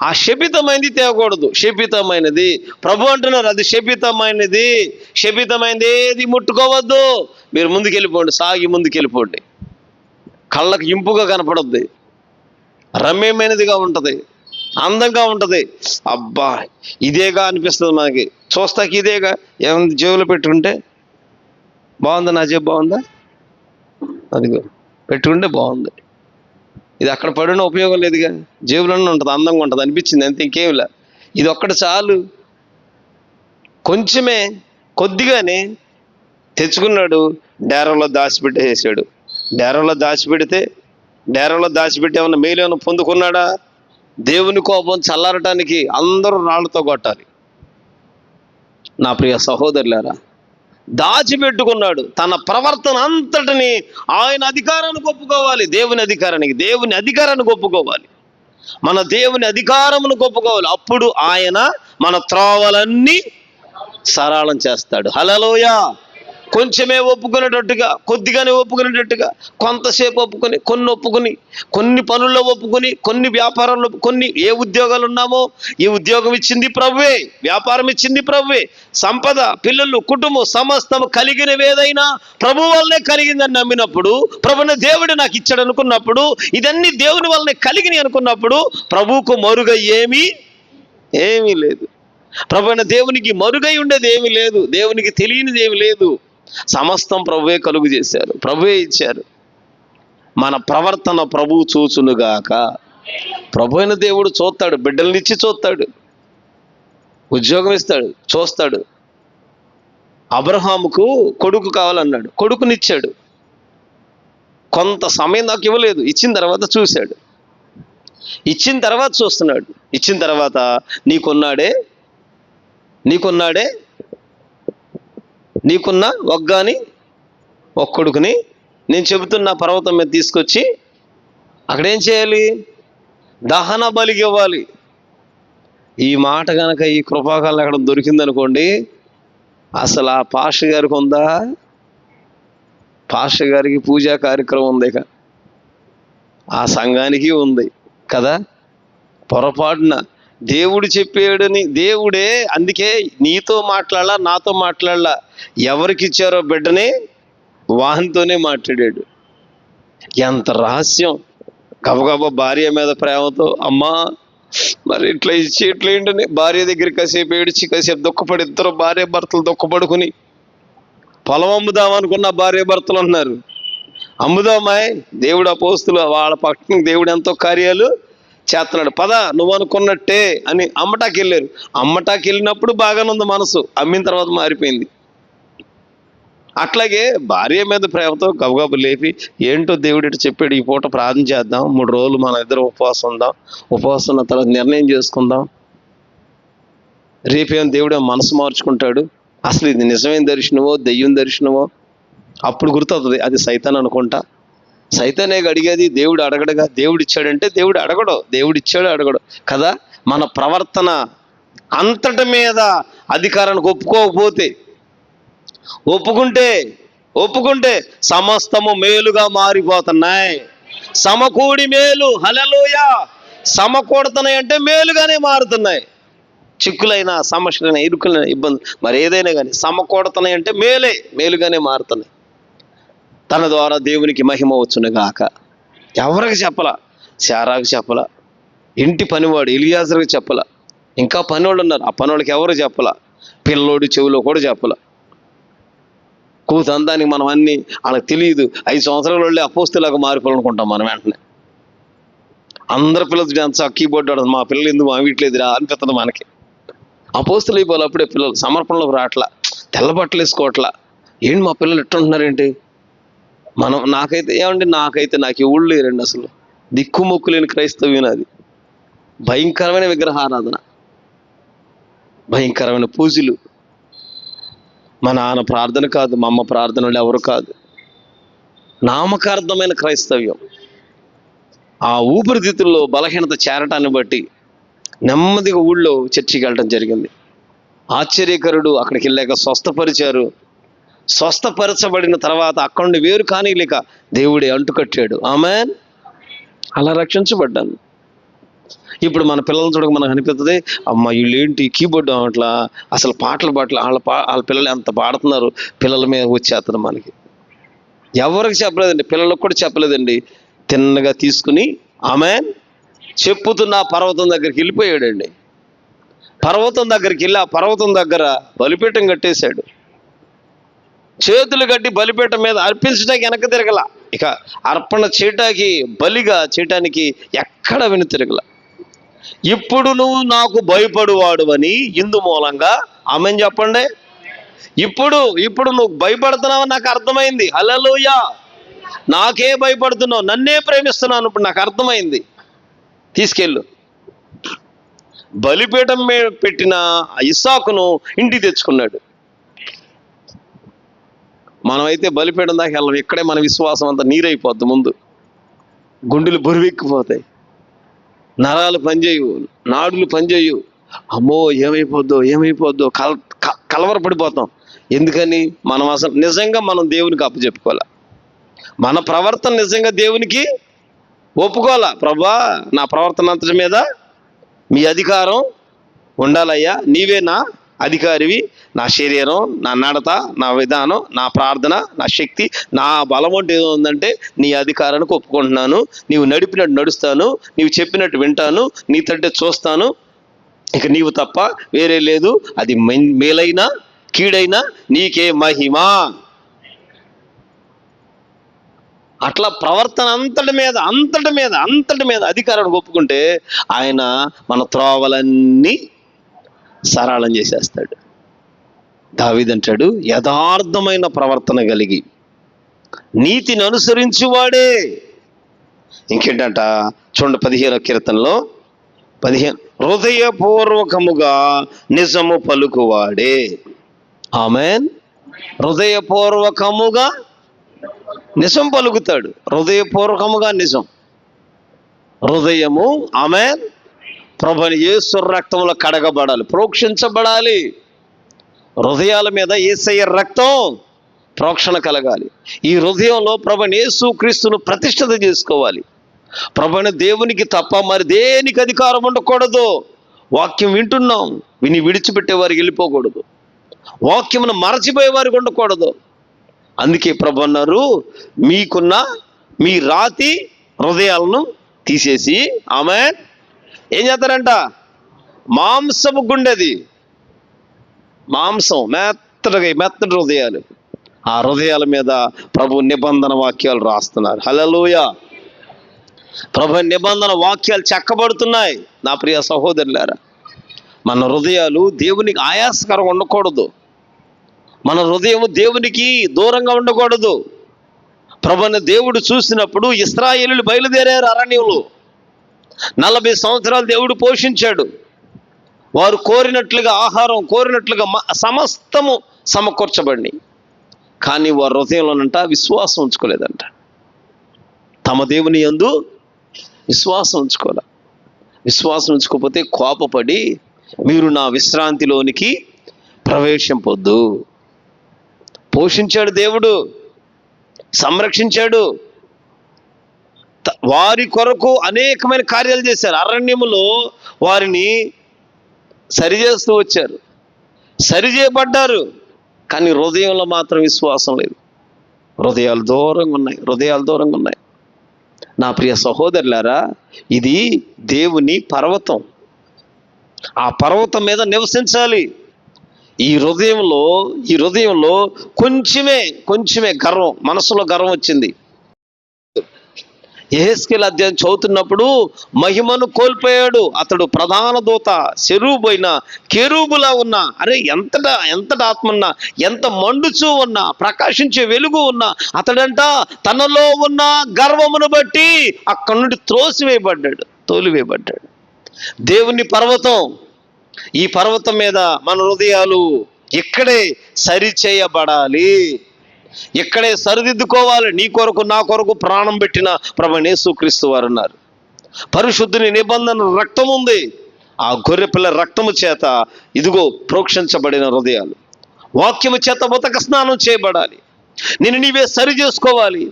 ఆ శపితమైనది తేవకూడదు. శపితమైనది ప్రభు అంటున్నారు, అది శపితమైనది. శపితమైనది ఏది ముట్టుకోవద్దు. మీరు ముందుకెళ్ళిపోండి, సాగి ముందుకెళ్ళిపోండి. కళ్ళకు ఇంపుగా కనపడుద్ది, రమ్యమైనదిగా ఉంటుంది, అందంగా ఉంటుంది. అబ్బా ఇదేగా అనిపిస్తుంది మనకి, చూస్తాకి ఇదేగా. ఏముంది జేబులో పెట్టుకుంటే బాగుందా, నా జేబు బాగుందా, అదిగో పెట్టుకుంటే బాగుంది. ఇది అక్కడ పడిన ఉపయోగం లేదుగా, జేబులోనే ఉంటుంది, అందంగా ఉంటుంది అనిపించింది అంతే, ఇంకేమిలా. ఇది ఒక్కటి చాలు. కొంచెమే, కొద్దిగానే తెచ్చుకున్నాడు, డేరంలో దాచిపెట్టేసాడు. డేరంలో దాచిపెట్టి ఏమన్నా మేలేమన్నా పొందుకున్నాడా? దేవుని కోపం చల్లారటానికి అందరూ రాళ్లతో కొట్టాలి. నా ప్రియ సహోదరులారా, దాచిపెట్టుకున్నాడు. తన ప్రవర్తన అంతటిని ఆయన అధికారానికి ఒప్పుకోవాలి. దేవుని అధికారానికి ఒప్పుకోవాలి. మన దేవుని అధికారమును ఒప్పుకోవాలి. అప్పుడు ఆయన మన త్రోవలన్నీ సరళం చేస్తాడు. హల్లెలూయా. కొంచెమే ఒప్పుకునేటట్టుగా, కొద్దిగానే ఒప్పుకునేటట్టుగా, కొంతసేపు ఒప్పుకొని, కొన్ని పనుల్లో ఒప్పుకొని, కొన్ని వ్యాపారాల్లో, ఏ ఉద్యోగాలు ఉన్నామో ఈ ఉద్యోగం ఇచ్చింది ప్రభువే, వ్యాపారం ఇచ్చింది ప్రభువే, సంపద, పిల్లలు, కుటుంబం సమస్తము కలిగినవి ఏదైనా ప్రభు వల్లనే కలిగిందని నమ్మినప్పుడు, ప్రభుని దేవుడు నాకు ఇచ్చాడు అనుకున్నప్పుడు, ఇదన్నీ దేవుని వల్లనే కలిగినవి అనుకున్నప్పుడు ప్రభువుకు మరుగై ఏమీ లేదు. ప్రభు అయిన దేవునికి మరుగై ఉండేది ఏమీ లేదు. దేవునికి తెలియనిది ఏమీ లేదు. సమస్తం ప్రభువే కలుగు చేశారు, ప్రభువే ఇచ్చారు. మన ప్రవర్తన ప్రభువు చూచునుగాక. ప్రభు అయిన దేవుడు చూస్తాడు, బిడ్డలనిచ్చి చూస్తాడు, ఉద్యోగం ఇస్తాడు, చూస్తాడు. అబ్రహాముకు కొడుకు కావాలన్నాడు, కొడుకునిచ్చాడు. కొంత సమయం నాకు ఇవ్వలేదు, ఇచ్చిన తర్వాత చూశాడు, ఇచ్చిన తర్వాత చూస్తున్నాడు. ఇచ్చిన తర్వాత నీకున్న ఒగ్గాని ఒక్కడుకుని నేను చెబుతున్న పర్వతం మీద తీసుకొచ్చి అక్కడేం చేయాలి? దహన బలికి ఇవ్వాలి. ఈ మాట కనుక ఈ కృపాకాలం అక్కడ దొరికిందనుకోండి, అసలు ఆ పాస్టర్ గారికి ఉందా? పాస్టర్ గారికి పూజా కార్యక్రమం ఉంది, ఆ సంఘానికి ఉంది కదా. పొరపాటున దేవుడు చెప్పాడని, దేవుడే అందుకే నీతో మాట్లాడలా, నాతో మాట్లాడలా, ఎవరికి ఇచ్చారో బిడ్డని వాహనంతోనే మాట్లాడాడు. ఎంత రహస్యం! గబగబా భార్య మీద ప్రేమతో, అమ్మా మరి ఇట్లా ఇచ్చి ఇట్లా ఏంటని భార్య దగ్గర కాసేపు ఏడిచి, కాసేపు దుఃఖపడి, ఇద్దరు భార్య భర్తలు దుఃఖపడుకుని, పొలం అమ్ముదాం అనుకున్న భార్య భర్తలు ఉన్నారు. అమ్ముదామాయ్, దేవుడు అపోస్తులు వాళ్ళ పక్కన దేవుడు ఎంతో కార్యాలు చేస్తున్నాడు, పద నువ్వు అనుకున్నట్టే అని అమ్మటాకి వెళ్ళారు. అమ్మటాకి వెళ్ళినప్పుడు బాగానే ఉంది మనసు, అమ్మిన తర్వాత మారిపోయింది. అట్లాగే భార్య మీద ప్రేమతో గబగబు లేపి, ఏంటో దేవుడు ఇటు చెప్పాడు, ఈ పూట ప్రార్థన చేద్దాం, 3 రోజులు మన ఇద్దరు ఉపవాసం ఉందాం, ఉపవాసం ఉన్న తర్వాత నిర్ణయం చేసుకుందాం, రేపేం దేవుడు మనసు మార్చుకుంటాడు, అసలు ఇది నిజమైన దర్శనమో దెయ్యం దర్శనమో అప్పుడు గుర్తవుతుంది. అది సైతాన్ అనుకుంటా. సైతానే అడిగేది, దేవుడు అడగడుగా. దేవుడు ఇచ్చాడంటే దేవుడు అడగడు, దేవుడు ఇచ్చాడు అడగడు కదా. మన ప్రవర్తన అంతటి మీద అధికారానికి ఒప్పుకుంటే సమస్తము మేలుగా మారిపోతున్నాయి. సమకూడి మేలు, హల్లెలూయా. సమకూడుతున్నాయి అంటే మేలుగానే మారుతున్నాయి. చిక్కులైన, సమస్యలైన, ఇరుకులైన, ఇబ్బంది, మరి ఏదైనా కానీ సమకూడుతున్నాయి అంటే మేలుగానే మారుతున్నాయి. తన ద్వారా దేవునికి మహిమ వచ్చునుగాక. ఎవరికి చెప్పలా? శారాకు చెప్పలా, ఇంటి పనివాడు ఎలియాజరుకి చెప్పలా, ఇంకా పనివాళ్ళు ఉన్నారు, ఆ పనివాళ్ళకి ఎవరు చెప్పలా, పిల్లోడి చెవిలో కూడా చెప్పలా. కూతందానికి మనం అన్నీ వాళ్ళకి తెలియదు. 5 సంవత్సరాల వాళ్ళే అపోస్తులాగా మారిపోవాలనుకుంటాం మనం. వెంటనే అందరి పిల్లలు ఎంత కీబోర్డ్ ఆడదు, మా పిల్లలు ఎందుకు వీట్లేదురా అనిపిస్తుంది మనకి. అపోస్తులు అయిపోవాలి అప్పుడే పిల్లలు సమర్పణలోకి రావట్లా, తెల్ల బట్టలు వేసుకోవట్లా. ఏంటి మా పిల్లలు ఎట్టుంటున్నారేంటి? నాకైతే నాకు ఎవరు లేరండి. అసలు దిక్కుమొక్కు లేని క్రైస్తవ్యం అది. భయంకరమైన విగ్రహారాధన, భయంకరమైన పూజలు. మా నాన్న ప్రార్థన కాదు, మా అమ్మ ప్రార్థనలు ఎవరు కాదు, నామకార్థమైన క్రైస్తవ్యం. ఆ ఊపిరితిత్తుల్లో బలహీనత చేరటాన్ని బట్టి నెమ్మదిగా ఊళ్ళో చర్చికి వెళ్ళడం జరిగింది. ఆశ్చర్యకరుడు అక్కడికి వెళ్ళాక స్వస్థపరిచారు. స్వస్థపరచబడిన తర్వాత అక్కడి నుండి వేరు కానీ లేక దేవుడే అంటుకట్టాడు. ఆమేన్. అలా రక్షించబడ్డాను. ఇప్పుడు మన పిల్లలు చూడక మనకు అనిపిస్తుంది, అమ్మ వీళ్ళేంటి కీబోర్డ్ అట్లా, అసలు పాటలు వాళ్ళ పిల్లలు ఎంత పాడుతున్నారు, పిల్లల మీద వచ్చేస్తారు మనకి. ఎవరికి చెప్పలేదండి, పిల్లలకు కూడా చెప్పలేదండి. తిన్నగా తీసుకుని ఆమేన్ చెప్పుతున్న పర్వతం దగ్గరికి వెళ్ళిపోయాడండి. పర్వతం దగ్గరికి వెళ్ళి ఆ పర్వతం దగ్గర బలిపీఠం కట్టేశాడు. చేతులు కట్టి బలిపీఠం మీద అర్పించడానికి వెనక తిరగల. ఇక అర్పణ చేయటానికి, బలిగా చేయటానికి ఎక్కడ వెను తిరగల. ఇప్పుడు నువ్వు నాకు భయపడువాడు అని ఇందు మూలంగా ఆమేన్ చెప్పండి. ఇప్పుడు నువ్వు భయపడుతున్నావు నాకు అర్థమైంది. హల్లెలూయా. నాకే భయపడుతున్నావు, నన్నే ప్రేమిస్తున్నాను, ఇప్పుడు నాకు అర్థమైంది. తీసుకెళ్ళు. బలిపీఠం మీద పెట్టిన ఇస్సాకును ఇంటికి తెచ్చుకున్నాడు. మనమైతే బలిపీఠం దాకా వెళ్ళం. ఇక్కడే మన విశ్వాసం అంతా నీరైపోద్ది. ముందు గుండెలు బరువెక్కిపోతాయి, నరాలు పనిచేయవు, నాడులు పనిచేయవు. అమ్మో ఏమైపోద్దో కలవరపడిపోతాం. ఎందుకని? మనం అసలు నిజంగా మనం దేవునికి అప్పచెప్పుకోవాలి. మన ప్రవర్తన నిజంగా దేవునికి ఒప్పుకోవాలా. ప్రభా, నా ప్రవర్తన అంతటి మీద మీ అధికారం ఉండాలయ్యా, నీవే నా అధికారివి. నా శరీరం, నా నడత, నా విధానం, నా ప్రార్థన, నా శక్తి, నా బలం అంటే ఏదో ఉందంటే నీ అధికారానికి ఒప్పుకుంటున్నాను. నీవు నడిపినట్టు నడుస్తాను, నీవు చెప్పినట్టు వింటాను, నీ తట్టే చూస్తాను. ఇక నీవు తప్ప వేరే లేదు. అది మేలైనా కీడైనా నీకే మహిమ. అట్లా ప్రవర్తన అంతటి మీద అధికారాన్ని ఒప్పుకుంటే ఆయన మన త్రోవలన్నీ సరళం చేసేస్తాడు. దావీదు అంటాడు, యథార్థమైన ప్రవర్తన కలిగి నీతిని అనుసరించువాడే. ఇంకేంటంట చూడండి, 15వ కీర్తనలో 15, హృదయపూర్వకముగా నిజము పలుకువాడే. ఆమేన్. హృదయపూర్వకముగా నిజం పలుకుతాడు. హృదయపూర్వకముగా నిజం. హృదయము ఆమేన్ ప్రభుని యేసు రక్తంలో కడగబడాలి, ప్రోక్షించబడాలి. హృదయాల మీద యేసయ్య రక్తం ప్రోక్షణ కలగాలి. ఈ హృదయంలో ప్రభుని యేసు క్రీస్తును ప్రతిష్ఠిత చేసుకోవాలి. ప్రభుని దేవునికి తప్ప మరి దేనికి అధికారం ఉండకూడదు. వాక్యం వింటున్నాం, విని విడిచిపెట్టే వారికి వెళ్ళిపోకూడదు. వాక్యమును మరచిపోయే వారికి ఉండకూడదు. అందుకే ప్రభు అన్నారు, మీకున్న మీ రాతి హృదయాలను తీసేసి ఆమేన్ ఏం చేస్తారంట? మాంసము గుండెది, మాంసం మెత్తటి హృదయాలు, ఆ హృదయాల మీద ప్రభు నిబంధన వాక్యాలు రాస్తున్నారు. హల్లెలూయా. ప్రభు నిబంధన వాక్యాలు చెక్కబడుతున్నాయి. నా ప్రియ సహోదరులారా, మన హృదయాలు దేవునికి ఆయాసకరంగా ఉండకూడదు. మన హృదయం దేవునికి దూరంగా ఉండకూడదు. ప్రభుని దేవుడు చూసినప్పుడు ఇశ్రాయేలీయులు బయలుదేరారు అరణ్యంలో. 40 సంవత్సరాలు దేవుడు పోషించాడు. వారు కోరినట్లుగా ఆహారం, కోరినట్లుగా సమస్తము సమకూర్చబడి, కానీ వారు హృదయంలోనంట విశ్వాసం ఉంచుకోలేదంట. తమ దేవుని యందు విశ్వాసం ఉంచుకోలే. విశ్వాసం ఉంచుకోకపోతే కోపపడి మీరు నా విశ్రాంతిలోనికి ప్రవేశింపొద్దు. పోషించాడు దేవుడు, సంరక్షించాడు. వారి కొరకు అనేకమైన కార్యాలు చేశారు. అరణ్యములో వారిని సరిచేస్తూ వచ్చారు, సరిచేయబడ్డారు. కానీ హృదయంలో మాత్రం విశ్వాసం లేదు. హృదయాలు దూరంగా ఉన్నాయి. నా ప్రియ సహోదరులారా, ఇది దేవుని పర్వతం. ఆ పర్వతం మీద నివసించాలి. ఈ హృదయంలో కొంచెమే గర్వం, మనసులో గర్వం వచ్చింది. యెహెజ్కేలు అధ్యాయం చదువుతున్నప్పుడు మహిమను కోల్పోయాడు. అతడు ప్రధాన దూత, సెరూబైన కెరూబులా ఉన్నా, అరే ఎంతటి ఆత్మన్నా, ఎంత మండుచూ ఉన్నా, ప్రకాశించే వెలుగు ఉన్నా, అతడంట తనలో ఉన్న గర్వమును బట్టి అక్కడి నుండి తోలివేయబడ్డాడు. దేవుని పర్వతం, ఈ పర్వతం మీద మన హృదయాలు ఇక్కడే సరిచేయబడాలి, ఇక్కడే సరిదిద్దుకోవాలి. నీ కొరకు నా కొరకు ప్రాణం పెట్టిన ప్రభువైన యేసుక్రీస్తు వారు ఉన్నారు. పరిశుద్ధుని నిబంధన రక్తం ఉంది. ఆ గొర్రెపిల్ల రక్తము చేత ఇదిగో ప్రోక్షించబడిన హృదయాలు వాక్యము చేత ఉతక స్నానం చేయబడాలి. నేను నీవే సరి చేసుకోవాలి.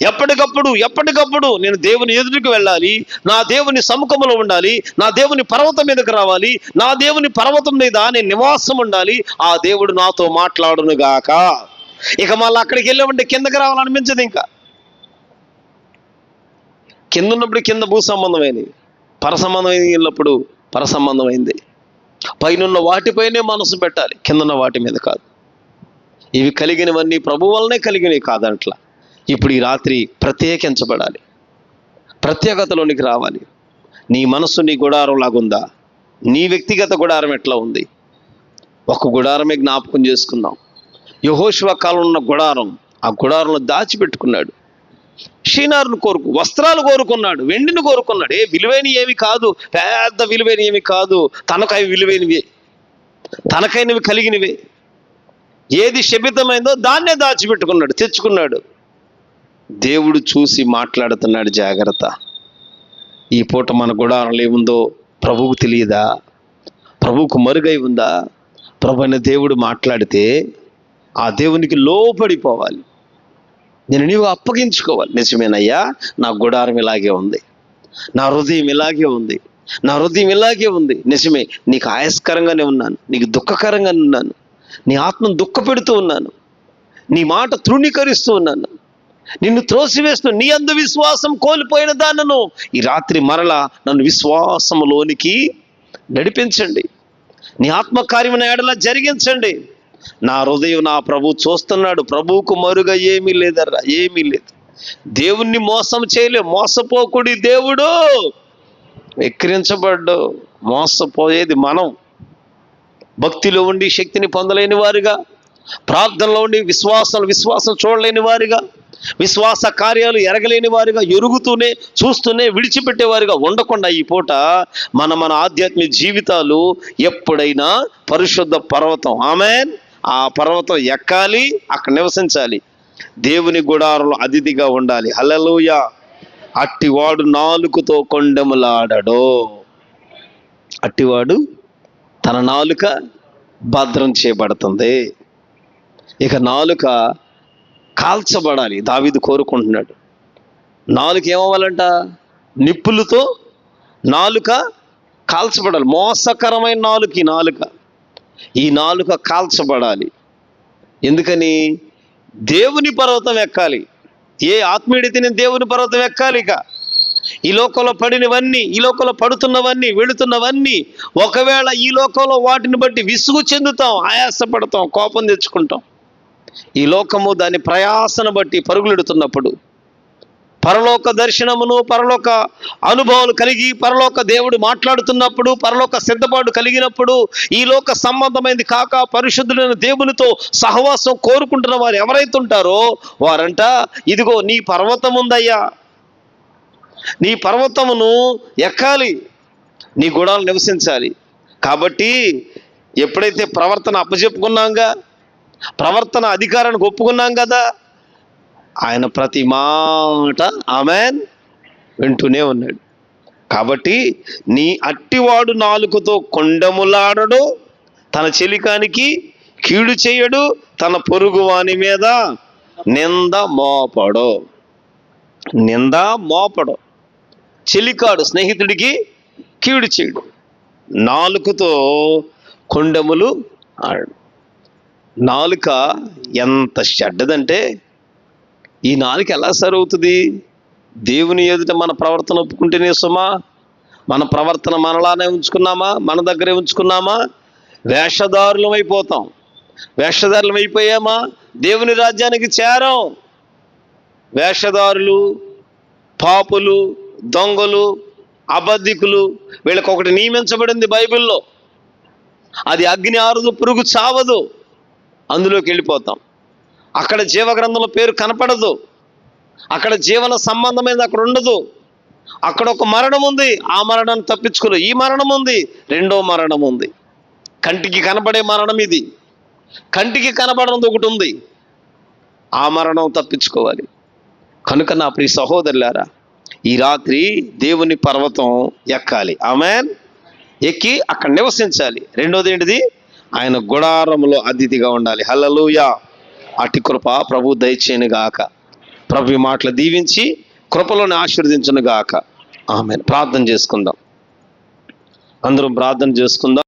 ఎప్పటికప్పుడు నేను దేవుని ఎదుటికి వెళ్ళాలి, నా దేవుని సముఖంలో ఉండాలి, నా దేవుని పర్వతం మీదకి రావాలి, నా దేవుని పర్వతం మీద నేను నివాసం ఉండాలి. ఆ దేవుడు నాతో మాట్లాడును గాక. ఇక మళ్ళీ అక్కడికి వెళ్ళామంటే కిందకి రావాలనిపించదు. ఇంకా కింద ఉన్నప్పుడు కింద భూ సంబంధమైంది, పర సంబంధమైంది, వెళ్ళినప్పుడు పర సంబంధమైంది. పైన వాటిపైనే మనసు పెట్టాలి, కిందన్న వాటి మీద కాదు. ఇవి కలిగినవన్నీ ప్రభు వల్లనే కలిగినవి కాదంట్లా. ఇప్పుడు ఈ రాత్రి ప్రత్యేకించబడాలి, ప్రత్యేకతలోనికి రావాలి. నీ మనస్సు నీ గుడారం లాగుందా? నీ వ్యక్తిగత గుడారం ఎట్లా ఉంది? ఒక గుడారమే జ్ఞాపకం చేసుకుందాం. యెహోషువ కాలంలో ఉన్న గుడారం, ఆ గుడారంలో దాచిపెట్టుకున్నాడు. షీనారును వస్త్రాలు కోరుకున్నాడు, వెండిని కోరుకున్నాడు. విలువైన ఏమి కాదు, పెద్ద విలువైన ఏమి కాదు, తనకు అవి విలువైనవే, తనకైనవి కలిగినవే. ఏది శపితమైందో దాన్నే దాచిపెట్టుకున్నాడు, తెచ్చుకున్నాడు. దేవుడు చూసి మాట్లాడుతున్నాడు, జాగ్రత్త. ఈ పూట మన గుడారంలో ఏముందో ప్రభువుకు తెలియదా? ప్రభువుకు మరుగై ఉందా? ప్రభు అయిన దేవుడు మాట్లాడితే ఆ దేవునికి లోపడిపోవాలి. నీవు అప్పగించుకోవాలి. నిజమేనయ్యా, నా గుడారం ఇలాగే ఉంది, నా హృదయం ఇలాగే ఉంది, నా హృదయం ఇలాగే ఉంది. నిజమే, నీకు ఆయాస్కరంగానే ఉన్నాను, నీకు దుఃఖకరంగానే ఉన్నాను, నీ ఆత్మను దుఃఖపెడుతూ ఉన్నాను, నీ మాట తృణీకరిస్తూ ఉన్నాను, నిన్ను త్రోసివేస్తూ నీ అందు విశ్వాసం కోల్పోయిన దాన్నను ఈ రాత్రి మరలా నన్ను విశ్వాసంలోనికి నడిపించండి. నీ ఆత్మకార్యమున ఎడల జరిగించండి. నా హృదయం నా ప్రభు చూస్తున్నాడు. ప్రభువుకు మరుగా ఏమీ లేదర్రా, ఏమీ లేదు. దేవుణ్ణి మోసం చేయలే. మోసపోకుడి దేవుడు, ఎక్కిరించబడ్డు. మోసపోయేది మనం. భక్తిలో ఉండి శక్తిని పొందలేని వారుగా, ప్రార్థనలో ఉండి విశ్వాసం చూడలేని వారుగా, విశ్వాస కార్యాలు ఎరగలేని వారుగా, ఎరుగుతూనే చూస్తూనే విడిచిపెట్టేవారుగా ఉండకుండా ఈ పూట మన ఆధ్యాత్మిక జీవితాలు ఎప్పుడైనా పరిశుద్ధ పర్వతం, ఆమేన్, ఆ పర్వతం ఎక్కాలి, అక్కడ నివసించాలి. దేవుని గుడారంలో అతిథిగా ఉండాలి. హల్లెలూయా. అట్టివాడు నాలుకతో కొండెములాడడు. అట్టివాడు తన నాలుక భద్రం చేయబడుతుంది. ఇక నాలుక కాల్చబడాలి. దావీదు కోరుకుంటున్నాడు. నాలుక ఏమవ్వాలంట? నిప్పులతో నాలుక కాల్చబడాలి. మోసకరమైన నాలుక, ఈ నాలుక కాల్చబడాలి. ఎందుకని? దేవుని పర్వతం ఎక్కాలి. ఏ ఆత్మీయుడైతే నేను దేవుని పర్వతం ఎక్కాలి. ఇక ఈ లోకంలో పడినవన్నీ, ఈ లోకంలో పడుతున్నవన్నీ, వెళుతున్నవన్నీ, ఒకవేళ ఈ లోకంలో వాటిని బట్టి విసుగు చెందుతాం, ఆయాసపడతాం, కోపం తెచ్చుకుంటాం. ఈ లోకము దాని ప్రయాసను బట్టి పరుగులెడుతున్నప్పుడు, పరలోక దర్శనమును, పరలోక అనుభవాలు కలిగి, పరలోక దేవుడు మాట్లాడుతున్నప్పుడు, పరలోక సిద్ధపాటు కలిగినప్పుడు, ఈ లోక సంబంధమైనది కాక పరిశుద్ధులైన దేవునితో సహవాసం కోరుకుంటున్న వారు ఎవరైతే ఉంటారో వారంట, ఇదిగో నీ పర్వతం ఉందయ్యా, నీ పర్వతమును ఎక్కాలి, నీ గుడాలు నివసించాలి. కాబట్టి ఎప్పుడైతే ప్రవర్తన అప్పచెప్పుకున్నాంగా, ప్రవర్తన అధికారానికి ఒప్పుకున్నాం కదా, ఆయన ప్రతి మాట ఆమేన్ వింటూనే ఉన్నాడు. కాబట్టి నీ అట్టివాడు నాలుకతో కొండెములాడడు, తన చెలికానికి కీడు చేయడు, తన పొరుగువాని మీద నింద మోపడు. చెలికాడు, స్నేహితుడికి కీడు చేయడు. నాలుకతో కొండెములు ఆడు. నాలుక ఎంత చెడ్డదంటే, ఈ నాలుక ఎలా సరవుతుంది? దేవుని ఎదుట మన ప్రవర్తన ఒప్పుకుంటేనే సుమా. మన ప్రవర్తన మనలానే ఉంచుకున్నామా, మన దగ్గరే ఉంచుకున్నామా, వేషధారులం అయిపోతాం. వేషధారులం అయిపోయామా, దేవుని రాజ్యానికి చేరం. వేషధారులు, పాపులు, దొంగలు, అబద్ధికులు, వీళ్ళకి ఒకటి నియమించబడింది బైబిల్లో. అది అగ్ని ఆరదు, పురుగు చావదు. అందులోకి వెళ్ళిపోతాం. అక్కడ జీవగ్రంథంలో పేరు కనపడదు. అక్కడ జీవన సంబంధమైనది అక్కడ ఉండదు. అక్కడ ఒక మరణం ఉంది, ఆ మరణాన్ని తప్పించుకోలేదు. ఈ మరణం ఉంది, రెండో మరణం ఉంది. కంటికి కనపడే మరణం ఇది, కంటికి కనపడనది ఒకటి ఉంది. ఆ మరణం తప్పించుకోవాలి. కనుక నా ప్రియ సహోదరులారా, ఈ రాత్రి దేవుని పర్వతం ఎక్కాలి. ఆమేన్. ఎక్కి అక్కడ నివసించాలి. రెండోది ఏంటిది? ఆయన గుడారములో అతిథిగా ఉండాలి. హల్లెలూయా. అట్టి కృప ప్రభు దయచేయను గాక. ప్రభు ఈ మాటలు దీవించి కృపలోని ఆశీర్వదించును గాక. ఆమేన్. ప్రార్థన చేసుకుందాం. అందరం ప్రార్థన చేసుకుందాం.